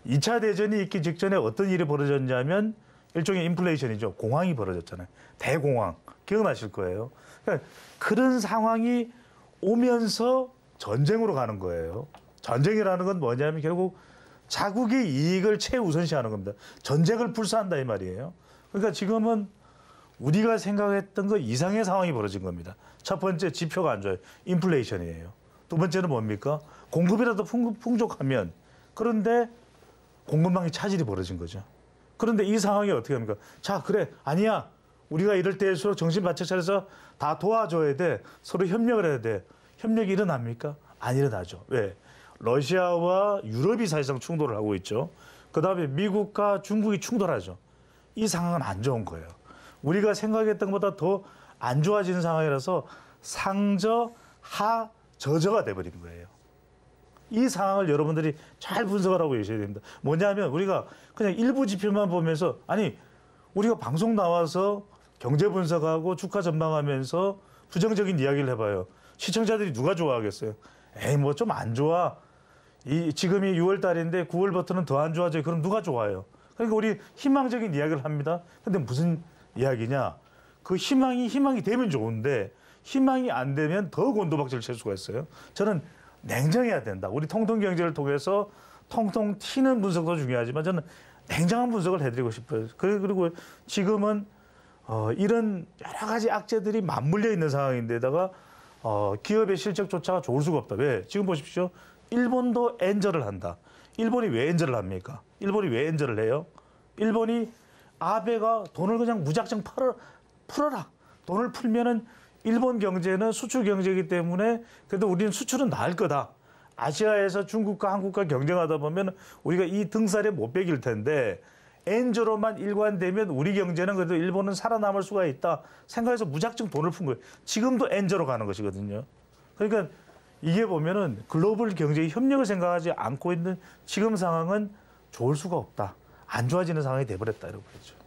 2차 대전이 있기 직전에 어떤 일이 벌어졌냐면 일종의 인플레이션이죠. 공황이 벌어졌잖아요. 대공황. 기억나실 거예요. 그러니까 그런 상황이 오면서 전쟁으로 가는 거예요. 전쟁이라는 건 뭐냐면 결국 자국의 이익을 최우선시하는 겁니다. 전쟁을 불사한다 이 말이에요. 그러니까 지금은 우리가 생각했던 것 이상의 상황이 벌어진 겁니다. 첫 번째 지표가 안 좋아요. 인플레이션이에요. 두 번째는 뭡니까? 공급이라도 풍족하면 그런데 공급망이 차질이 벌어진 거죠. 그런데 이 상황이 어떻게 합니까? 자, 그래. 아니야. 우리가 이럴 때일수록 정신 바짝 차려서 다 도와줘야 돼. 서로 협력을 해야 돼. 협력이 일어납니까? 안 일어나죠. 왜? 러시아와 유럽이 사실상 충돌을 하고 있죠. 그다음에 미국과 중국이 충돌하죠. 이 상황은 안 좋은 거예요. 우리가 생각했던 것보다 더 안 좋아지는 상황이라서 상저, 하, 저저가 돼버린 거예요. 이 상황을 여러분들이 잘 분석을 하고 계셔야 됩니다. 뭐냐면 우리가 그냥 일부 지표만 보면서 아니 우리가 방송 나와서 경제 분석하고 주가 전망하면서 부정적인 이야기를 해봐요. 시청자들이 누가 좋아하겠어요? 뭐 좀 안 좋아. 지금이 6월 달인데 9월부터는 더 안 좋아져요. 그럼 누가 좋아요? 그러니까 우리 희망적인 이야기를 합니다. 근데 무슨 이야기냐? 그 희망이 되면 좋은데 희망이 안 되면 더 곤두박질을 칠 수가 있어요. 저는 냉정해야 된다. 우리 통통 경제를 통해서 통통 튀는 분석도 중요하지만 저는 냉정한 분석을 해드리고 싶어요. 그리고 지금은 이런 여러 가지 악재들이 맞물려 있는 상황인데다가 기업의 실적조차가 좋을 수가 없다. 왜? 지금 보십시오. 일본도 엔저를 한다. 일본이 왜 엔저를 합니까? 일본이 왜 엔저를 해요? 일본이 아베가 돈을 그냥 무작정 풀어라. 돈을 풀면은 일본 경제는 수출 경제이기 때문에 그래도 우리는 수출은 나을 거다. 아시아에서 중국과 한국과 경쟁하다 보면 우리가 이 등살에 못 베길 텐데 엔저로만 일관되면 우리 경제는 그래도 일본은 살아남을 수가 있다 생각해서 무작정 돈을 푼 거예요. 지금도 엔저로 가는 것이거든요. 그러니까 이게 보면은 글로벌 경제의 협력을 생각하지 않고 있는 지금 상황은 좋을 수가 없다. 안 좋아지는 상황이 돼버렸다 이러고 그러죠.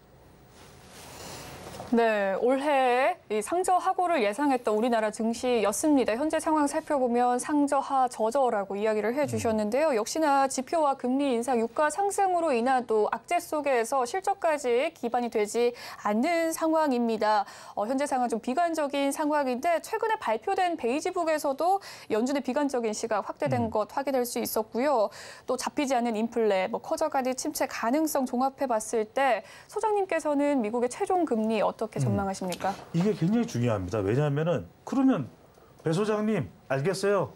네, 올해 이 상저하고를 예상했던 우리나라 증시였습니다. 현재 상황 살펴보면 상저하 저저라고 이야기를 해주셨는데요. 역시나 지표와 금리 인상, 유가 상승으로 인한 또 악재 속에서 실적까지 기반이 되지 않는 상황입니다. 현재 상황 좀 비관적인 상황인데 최근에 발표된 베이지북에서도 연준의 비관적인 시각 확대된 것 확인할 수 있었고요. 또 잡히지 않는 인플레, 커져가는 침체 가능성 종합해봤을 때 소장님께서는 미국의 최종 금리 어떻게 전망하십니까? 이게 굉장히 중요합니다. 왜냐하면은 그러면 배 소장님 알겠어요.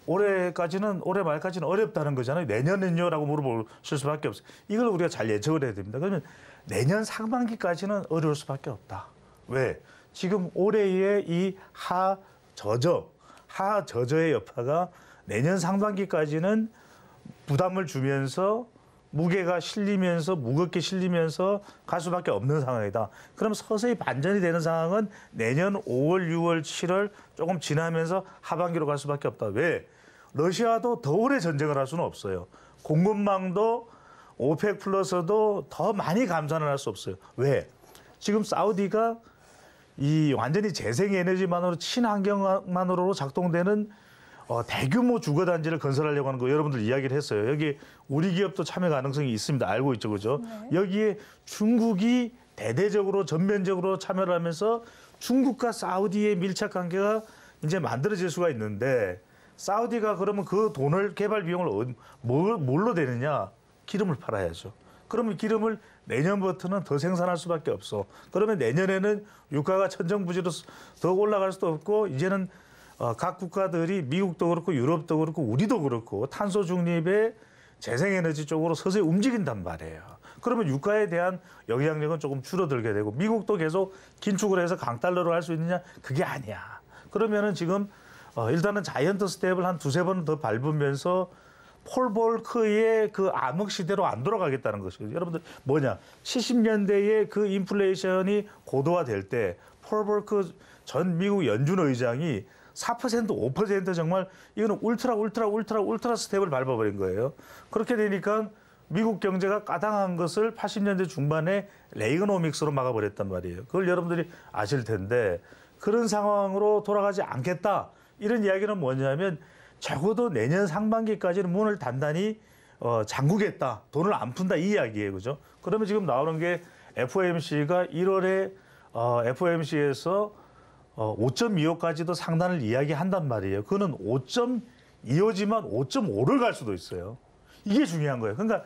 올해 말까지는 어렵다는 거잖아요. 내년은요라고 물어보실 수밖에 없어요. 이걸 우리가 잘 예측을 해야 됩니다. 그러면 내년 상반기까지는 어려울 수밖에 없다. 왜? 지금 올해의 이 하저저의 여파가 내년 상반기까지는 부담을 주면서 무게가 실리면서 무겁게 실리면서 갈 수밖에 없는 상황이다. 그럼 서서히 반전이 되는 상황은 내년 5월, 6월, 7월 조금 지나면서 하반기로 갈 수밖에 없다. 왜? 러시아도 더 오래 전쟁을 할 수는 없어요. 공급망도 오펙 플러스도 더 많이 감산을 할 수 없어요. 왜? 지금 사우디가 이 완전히 재생에너지만으로 친환경만으로 작동되는 대규모 주거단지를 건설하려고 하는 거 여러분들 이야기를 했어요. 여기 우리 기업도 참여 가능성이 있습니다. 알고 있죠, 그죠? 네. 여기에 중국이 대대적으로 전면적으로 참여를 하면서 중국과 사우디의 밀착 관계가 이제 만들어질 수가 있는데 사우디가 그러면 그 돈을 개발 비용을 뭘로 대느냐? 기름을 팔아야죠. 그러면 기름을 내년부터는 더 생산할 수밖에 없어. 그러면 내년에는 유가가 천정부지로 더 올라갈 수도 없고 이제는 각 국가들이 미국도 그렇고 유럽도 그렇고 우리도 그렇고 탄소 중립의 재생에너지 쪽으로 서서히 움직인단 말이에요. 그러면 유가에 대한 영향력은 조금 줄어들게 되고 미국도 계속 긴축을 해서 강달러로 할 수 있느냐? 그게 아니야. 그러면은 지금 일단은 자이언트 스텝을 한 두세 번 더 밟으면서 폴 볼커의 그 암흑 시대로 안 돌아가겠다는 것이거든요. 여러분들 뭐냐? 70년대에 그 인플레이션이 고도화될 때 폴 볼커 전 미국 연준 의장이 4%, 5% 정말 이거는 울트라 스텝을 밟아버린 거예요. 그렇게 되니까 미국 경제가 까당한 것을 80년대 중반에 레이거노믹스로 막아버렸단 말이에요. 그걸 여러분들이 아실 텐데 그런 상황으로 돌아가지 않겠다. 이런 이야기는 뭐냐면 적어도 내년 상반기까지는 문을 단단히 잠그겠다. 돈을 안 푼다 이 이야기예요. 그죠? 그러면 지금 나오는 게 FOMC가 1월에 FOMC에서 5.25까지도 상단을 이야기한단 말이에요. 그거는 5.25지만 5.5를 갈 수도 있어요. 이게 중요한 거예요. 그러니까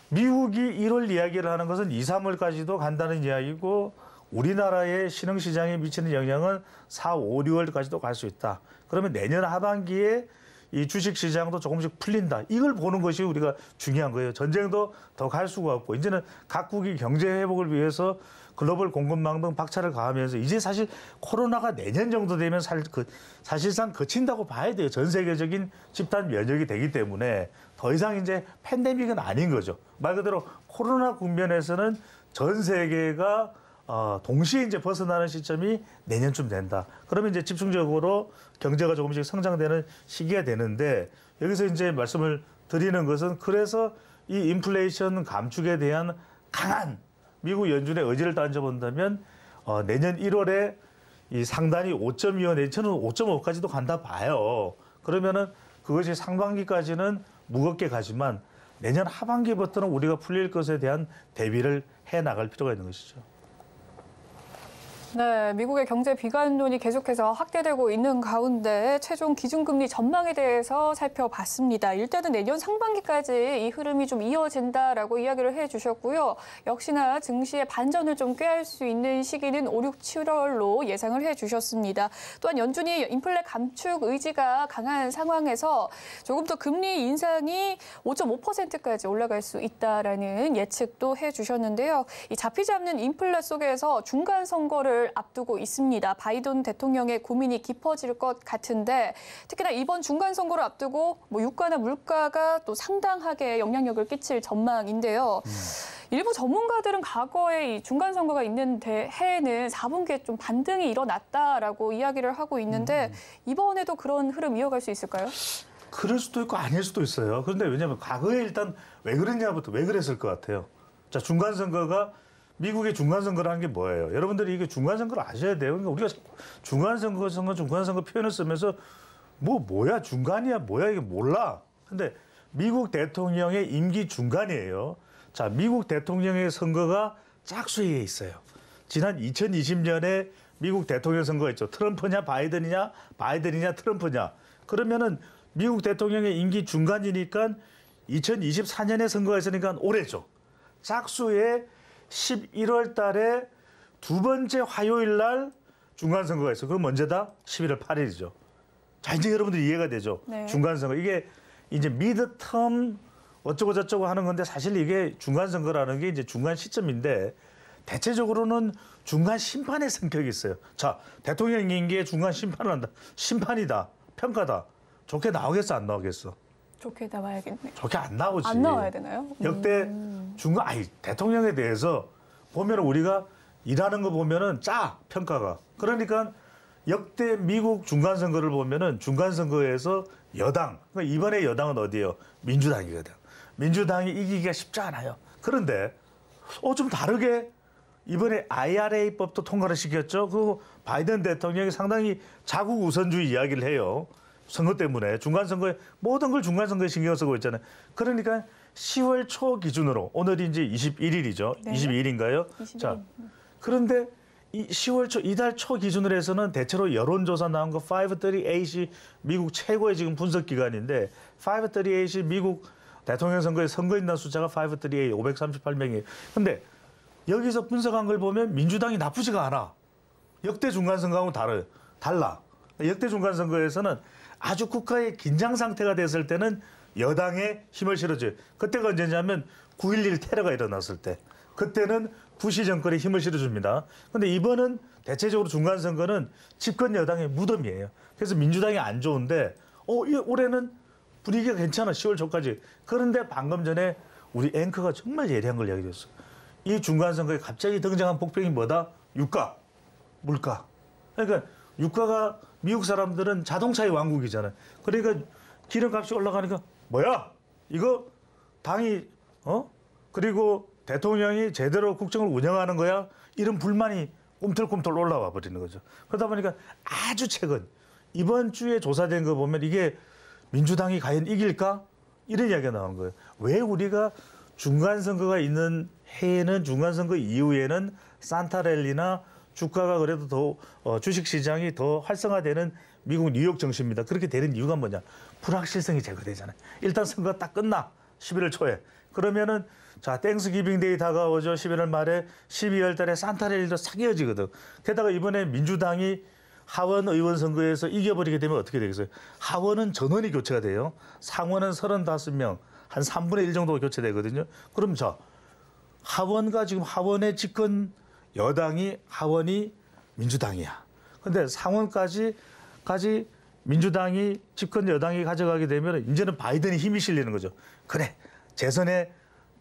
미국이 1월 이야기를 하는 것은 2, 3월까지도 간다는 이야기고 우리나라의 신흥시장에 미치는 영향은 4, 5, 6월까지도 갈 수 있다. 그러면 내년 하반기에 이 주식시장도 조금씩 풀린다. 이걸 보는 것이 우리가 중요한 거예요. 전쟁도 더 갈 수가 없고 이제는 각국이 경제 회복을 위해서 글로벌 공급망 등 박차를 가하면서 이제 사실 코로나가 내년 정도 되면 사실상 그친다고 봐야 돼요. 전 세계적인 집단 면역이 되기 때문에 더 이상 이제 팬데믹은 아닌 거죠. 말 그대로 코로나 국면에서는 전 세계가 동시에 이제 벗어나는 시점이 내년쯤 된다. 그러면 이제 집중적으로 경제가 조금씩 성장되는 시기가 되는데 여기서 이제 말씀을 드리는 것은 그래서 이 인플레이션 감축에 대한 강한 미국 연준의 의지를 따져본다면 내년 1월에 이 상단이 5.25 내지는 5.5까지도 간다 봐요. 그러면은 그것이 상반기까지는 무겁게 가지만 내년 하반기부터는 우리가 풀릴 것에 대한 대비를 해 나갈 필요가 있는 것이죠. 네, 미국의 경제 비관론이 계속해서 확대되고 있는 가운데 최종 기준금리 전망에 대해서 살펴봤습니다. 일단은 내년 상반기까지 이 흐름이 좀 이어진다라고 이야기를 해주셨고요. 역시나 증시의 반전을 좀 꾀할 수 있는 시기는 5, 6, 7월로 예상을 해주셨습니다. 또한 연준이 인플레 감축 의지가 강한 상황에서 조금 더 금리 인상이 5.5%까지 올라갈 수 있다라는 예측도 해주셨는데요. 이 잡히지 않는 인플레 속에서 중간 선거를 앞두고 있습니다. 바이든 대통령의 고민이 깊어질 것 같은데 특히나 이번 중간 선거를 앞두고 유가나 물가가 또 상당하게 영향력을 끼칠 전망인데요. 일부 전문가들은 과거에 이 중간 선거가 있는 해에는 4분기에 좀 반등이 일어났다라고 이야기를 하고 있는데 이번에도 그런 흐름 이어갈 수 있을까요? 그럴 수도 있고 아닐 수도 있어요. 그런데 왜냐하면 과거에 일단 왜 그랬냐부터 왜 그랬을 것 같아요. 자, 중간 선거가 미국의 중간선거라는 게 뭐예요? 여러분들이 이게 중간선거를 아셔야 돼요. 그러니까 우리가 중간선거 표현을 쓰면서 뭐야 중간이야 뭐야 이게 몰라. 근데 미국 대통령의 임기 중간이에요. 자, 미국 대통령의 선거가 짝수에 있어요. 지난 2020년에 미국 대통령 선거가 있죠. 트럼프냐 바이든이냐 트럼프냐. 그러면은 미국 대통령의 임기 중간이니까 2024년에 선거가 있으니까 올해죠. 짝수에 11월 달에 두 번째 화요일 날 중간선거가 있어요. 그럼 언제다? 11월 8일이죠. 자, 이제 여러분들 이해가 되죠? 네. 중간선거. 이게 이제 미드텀 어쩌고 저쩌고 하는 건데 사실 이게 중간선거라는 게 이제 중간 시점인데 대체적으로는 중간 심판의 성격이 있어요. 자, 대통령 임기에 중간 심판을 한다. 심판이다. 평가다. 좋게 나오겠어? 안 나오겠어? 좋게 나와야겠네요. 좋게 안 나오지. 안 나와야 되나요? 역대 대통령에 대해서 보면 우리가 일하는 거 보면은 평가가. 그러니까 역대 미국 중간선거를 보면은 중간선거에서 여당, 그러니까 이번에 여당은 어디예요? 민주당이거든. 민주당이 이기기가 쉽지 않아요. 그런데 좀 다르게 이번에 IRA법도 통과를 시켰죠. 그 바이든 대통령이 상당히 자국 우선주의 이야기를 해요. 선거 때문에 중간선거에 모든 걸 중간선거에 신경 쓰고 있잖아요. 그러니까 10월 초 기준으로 오늘이 이제 21일이죠. 네. 22일인가요? 22일. 자, 그런데 이 10월 초 이달 초 기준으로 해서는 대체로 여론조사 나온 거 538이 미국 최고의 지금 분석 기관인데 538이 미국 대통령 선거에 선거인단 숫자가 538 538명이에요. 근데 여기서 분석한 걸 보면 민주당이 나쁘지가 않아. 역대 중간선거하고는 달라. 역대 중간선거에서는 아주 국가의 긴장 상태가 됐을 때는 여당에 힘을 실어줘요. 그때가 언제냐면 9.11 테러가 일어났을 때. 그때는 부시 정권에 힘을 실어줍니다. 그런데 이번은 대체적으로 중간선거는 집권 여당의 무덤이에요. 그래서 민주당이 안 좋은데 올해는 분위기가 괜찮아. 10월 초까지. 그런데 방금 전에 우리 앵커가 정말 예리한 걸 이야기했어요. 이 중간선거에 갑자기 등장한 복병이 뭐다? 유가, 물가. 그러니까 유가가 미국 사람들은 자동차의 왕국이잖아요. 그러니까 기름값이 올라가니까 뭐야? 이거 당이 그리고 대통령이 제대로 국정을 운영하는 거야? 이런 불만이 꿈틀꿈틀 올라와 버리는 거죠. 그러다 보니까 아주 최근 이번 주에 조사된 거 보면 이게 민주당이 과연 이길까? 이런 이야기가 나오는 거예요. 왜 우리가 중간선거가 있는 해에는 중간선거 이후에는 산타랠리나 주가가 그래도 더 주식시장이 더 활성화되는 미국 뉴욕 증시입니다. 그렇게 되는 이유가 뭐냐? 불확실성이 제거되잖아요. 일단 선거가 딱 끝나 11월 초에. 그러면은 자 땡스기빙데이 다가오죠. 11월 말에 12월 달에 산타랠리도 사겨지거든. 게다가 이번에 민주당이 하원 의원 선거에서 이겨버리게 되면 어떻게 되겠어요? 하원은 전원이 교체가 돼요. 상원은 35명, 한 3분의 1 정도가 교체되거든요. 그럼 하원과 지금 하원의 집권 여당이 하원이 민주당이야. 근데 상원까지 민주당이 집권 여당이 가져가게 되면 이제는 바이든이 힘이 실리는 거죠. 그래, 재선에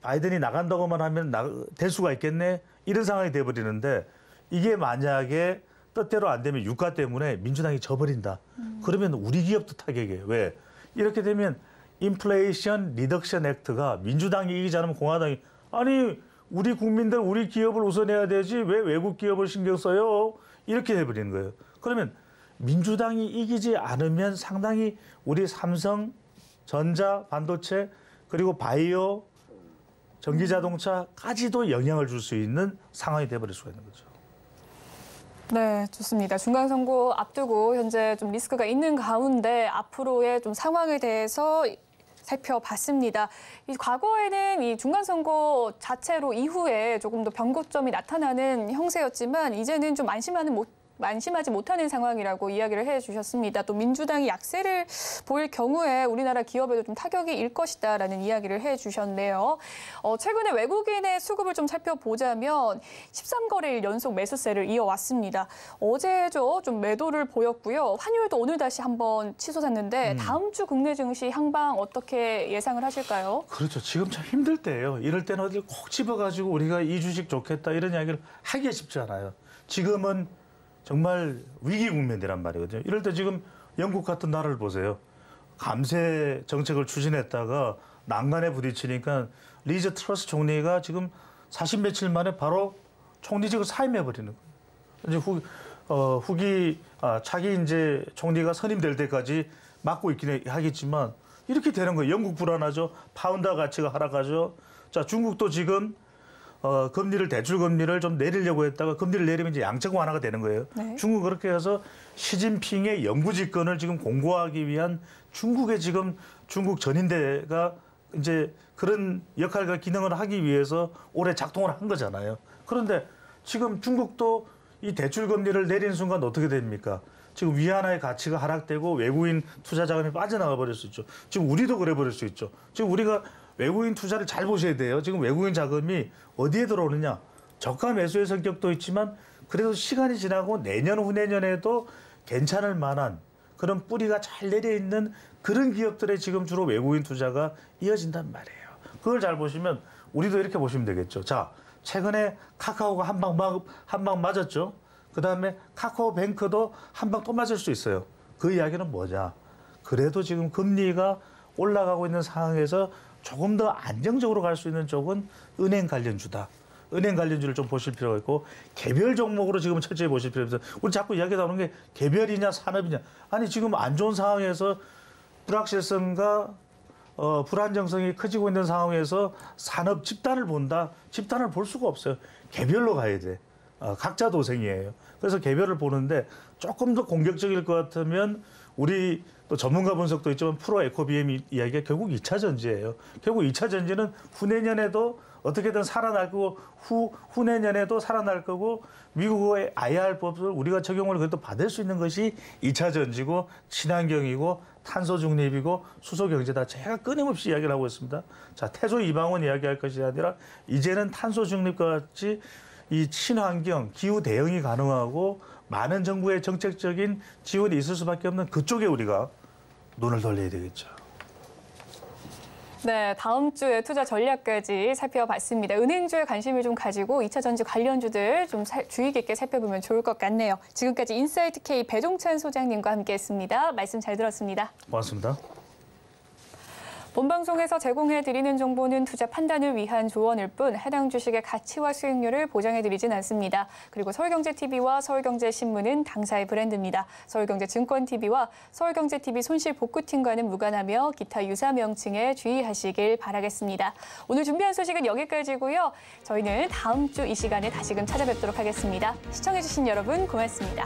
바이든이 나간다고만 하면 될 수가 있겠네. 이런 상황이 돼버리는데 이게 만약에 뜻대로 안 되면 유가 때문에 민주당이 져버린다. 그러면 우리 기업도 타격이에요. 왜? 이렇게 되면 인플레이션 리덕션 액트가 민주당이 이기지 않으면 공화당이 아니 우리 국민들 우리 기업을 우선해야 되지 왜 외국 기업을 신경 써요? 이렇게 해버리는 거예요. 그러면 민주당이 이기지 않으면 상당히 우리 삼성, 전자, 반도체 그리고 바이오, 전기자동차까지도 영향을 줄 수 있는 상황이 돼버릴 수가 있는 거죠. 네, 좋습니다. 중간선거 앞두고 현재 좀 리스크가 있는 가운데 앞으로의 좀 상황에 대해서 살펴봤습니다. 과거에는 이 중간선거 자체로 이후에 조금 더 변곡점이 나타나는 형세였지만 이제는 좀 안심하지 못하는 상황이라고 이야기를 해주셨습니다. 또 민주당이 약세를 보일 경우에 우리나라 기업에도 좀 타격이 일 것이다라는 이야기를 해주셨네요. 최근에 외국인의 수급을 좀 살펴보자면 13거래일 연속 매수세를 이어왔습니다. 어제죠, 좀 매도를 보였고요. 환율도 오늘 다시 한번 치솟았는데 다음 주 국내 증시 향방 어떻게 예상을 하실까요? 그렇죠. 지금 참 힘들 때예요. 이럴 때는 어딜 콕 집어가지고 우리가 이 주식 좋겠다 이런 이야기를 하기가 쉽지 않아요. 지금은 정말 위기 국면이란 말이거든요. 이럴 때 지금 영국 같은 나라를 보세요. 감세 정책을 추진했다가 난간에 부딪히니까 리즈 트러스 총리가 지금 40 며칠 만에 바로 총리직을 사임해버리는 거예요. 이제 차기 이제 총리가 선임될 때까지 맡고 있긴 하겠지만 이렇게 되는 거예요. 영국 불안하죠. 파운드 가치가 하락하죠. 자, 중국도 지금 대출 금리를 좀 내리려고 했다가 금리를 내리면 이제 양적 완화가 되는 거예요. 네. 중국 그렇게 해서 시진핑의 영구집권을 지금 공고하기 위한 중국의 지금 중국 전인대가 이제 그런 역할과 기능을 하기 위해서 올해 작동을 한 거잖아요. 그런데 지금 중국도 이 대출 금리를 내리는 순간 어떻게 됩니까? 지금 위안화의 가치가 하락되고 외국인 투자 자금이 빠져나가 버릴 수 있죠. 지금 우리도 그래 버릴 수 있죠. 지금 우리가 외국인 투자를 잘 보셔야 돼요. 지금 외국인 자금이 어디에 들어오느냐. 저가 매수의 성격도 있지만 그래도 시간이 지나고 내년 후내년에도 괜찮을 만한 그런 뿌리가 잘 내려있는 그런 기업들에 지금 주로 외국인 투자가 이어진단 말이에요. 그걸 잘 보시면 우리도 이렇게 보시면 되겠죠. 자, 최근에 카카오가 한 방 맞았죠. 그다음에 카카오뱅크도 한 방 또 맞을 수 있어요. 그 이야기는 뭐냐? 그래도 지금 금리가 올라가고 있는 상황에서 조금 더 안정적으로 갈 수 있는 쪽은 은행 관련주다. 은행 관련주를 좀 보실 필요가 있고 개별 종목으로 지금 철저히 보실 필요가 있어요. 우리 자꾸 이야기 나오는 게 개별이냐 산업이냐. 아니 지금 안 좋은 상황에서 불확실성과 불안정성이 커지고 있는 상황에서 산업 집단을 본다. 집단을 볼 수가 없어요. 개별로 가야 돼. 각자 도생이에요. 그래서 개별을 보는데 조금 더 공격적일 것 같으면 우리 또 전문가 분석도 있지만 프로 에코비엠 이야기가 결국 2차 전지예요. 결국 2차 전지는 후내년에도 어떻게든 살아날 거고 후내년에도 살아날 거고 미국의 IR법을 우리가 적용을 그래도 받을 수 있는 것이 2차 전지고 친환경이고 탄소 중립이고 수소 경제다. 제가 끊임없이 이야기를 하고 있습니다. 자, 태조 이방원 이야기할 것이 아니라 이제는 탄소 중립과 같이 이 친환경, 기후 대응이 가능하고 많은 정부의 정책적인 지원이 있을 수밖에 없는 그쪽에 우리가 눈을 돌려야 되겠죠. 네, 다음 주에 투자 전략까지 살펴봤습니다. 은행주에 관심을 좀 가지고 2차 전지 관련주들 좀 주의 깊게 살펴보면 좋을 것 같네요. 지금까지 인사이트 K 배종찬 소장님과 함께했습니다. 말씀 잘 들었습니다. 고맙습니다. 본방송에서 제공해드리는 정보는 투자 판단을 위한 조언일 뿐 해당 주식의 가치와 수익률을 보장해드리진 않습니다. 그리고 서울경제TV와 서울경제신문은 당사의 브랜드입니다. 서울경제증권TV와 서울경제TV 손실복구팀과는 무관하며 기타 유사 명칭에 주의하시길 바라겠습니다. 오늘 준비한 소식은 여기까지고요. 저희는 다음 주 이 시간에 다시금 찾아뵙도록 하겠습니다. 시청해주신 여러분 고맙습니다.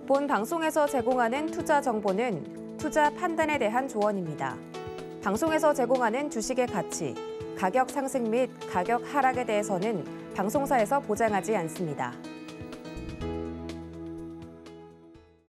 본 방송에서 제공하는 투자 정보는 투자 판단에 대한 조언입니다. 방송에서 제공하는 주식의 가치, 가격 상승 및 가격 하락에 대해서는 방송사에서 보장하지 않습니다.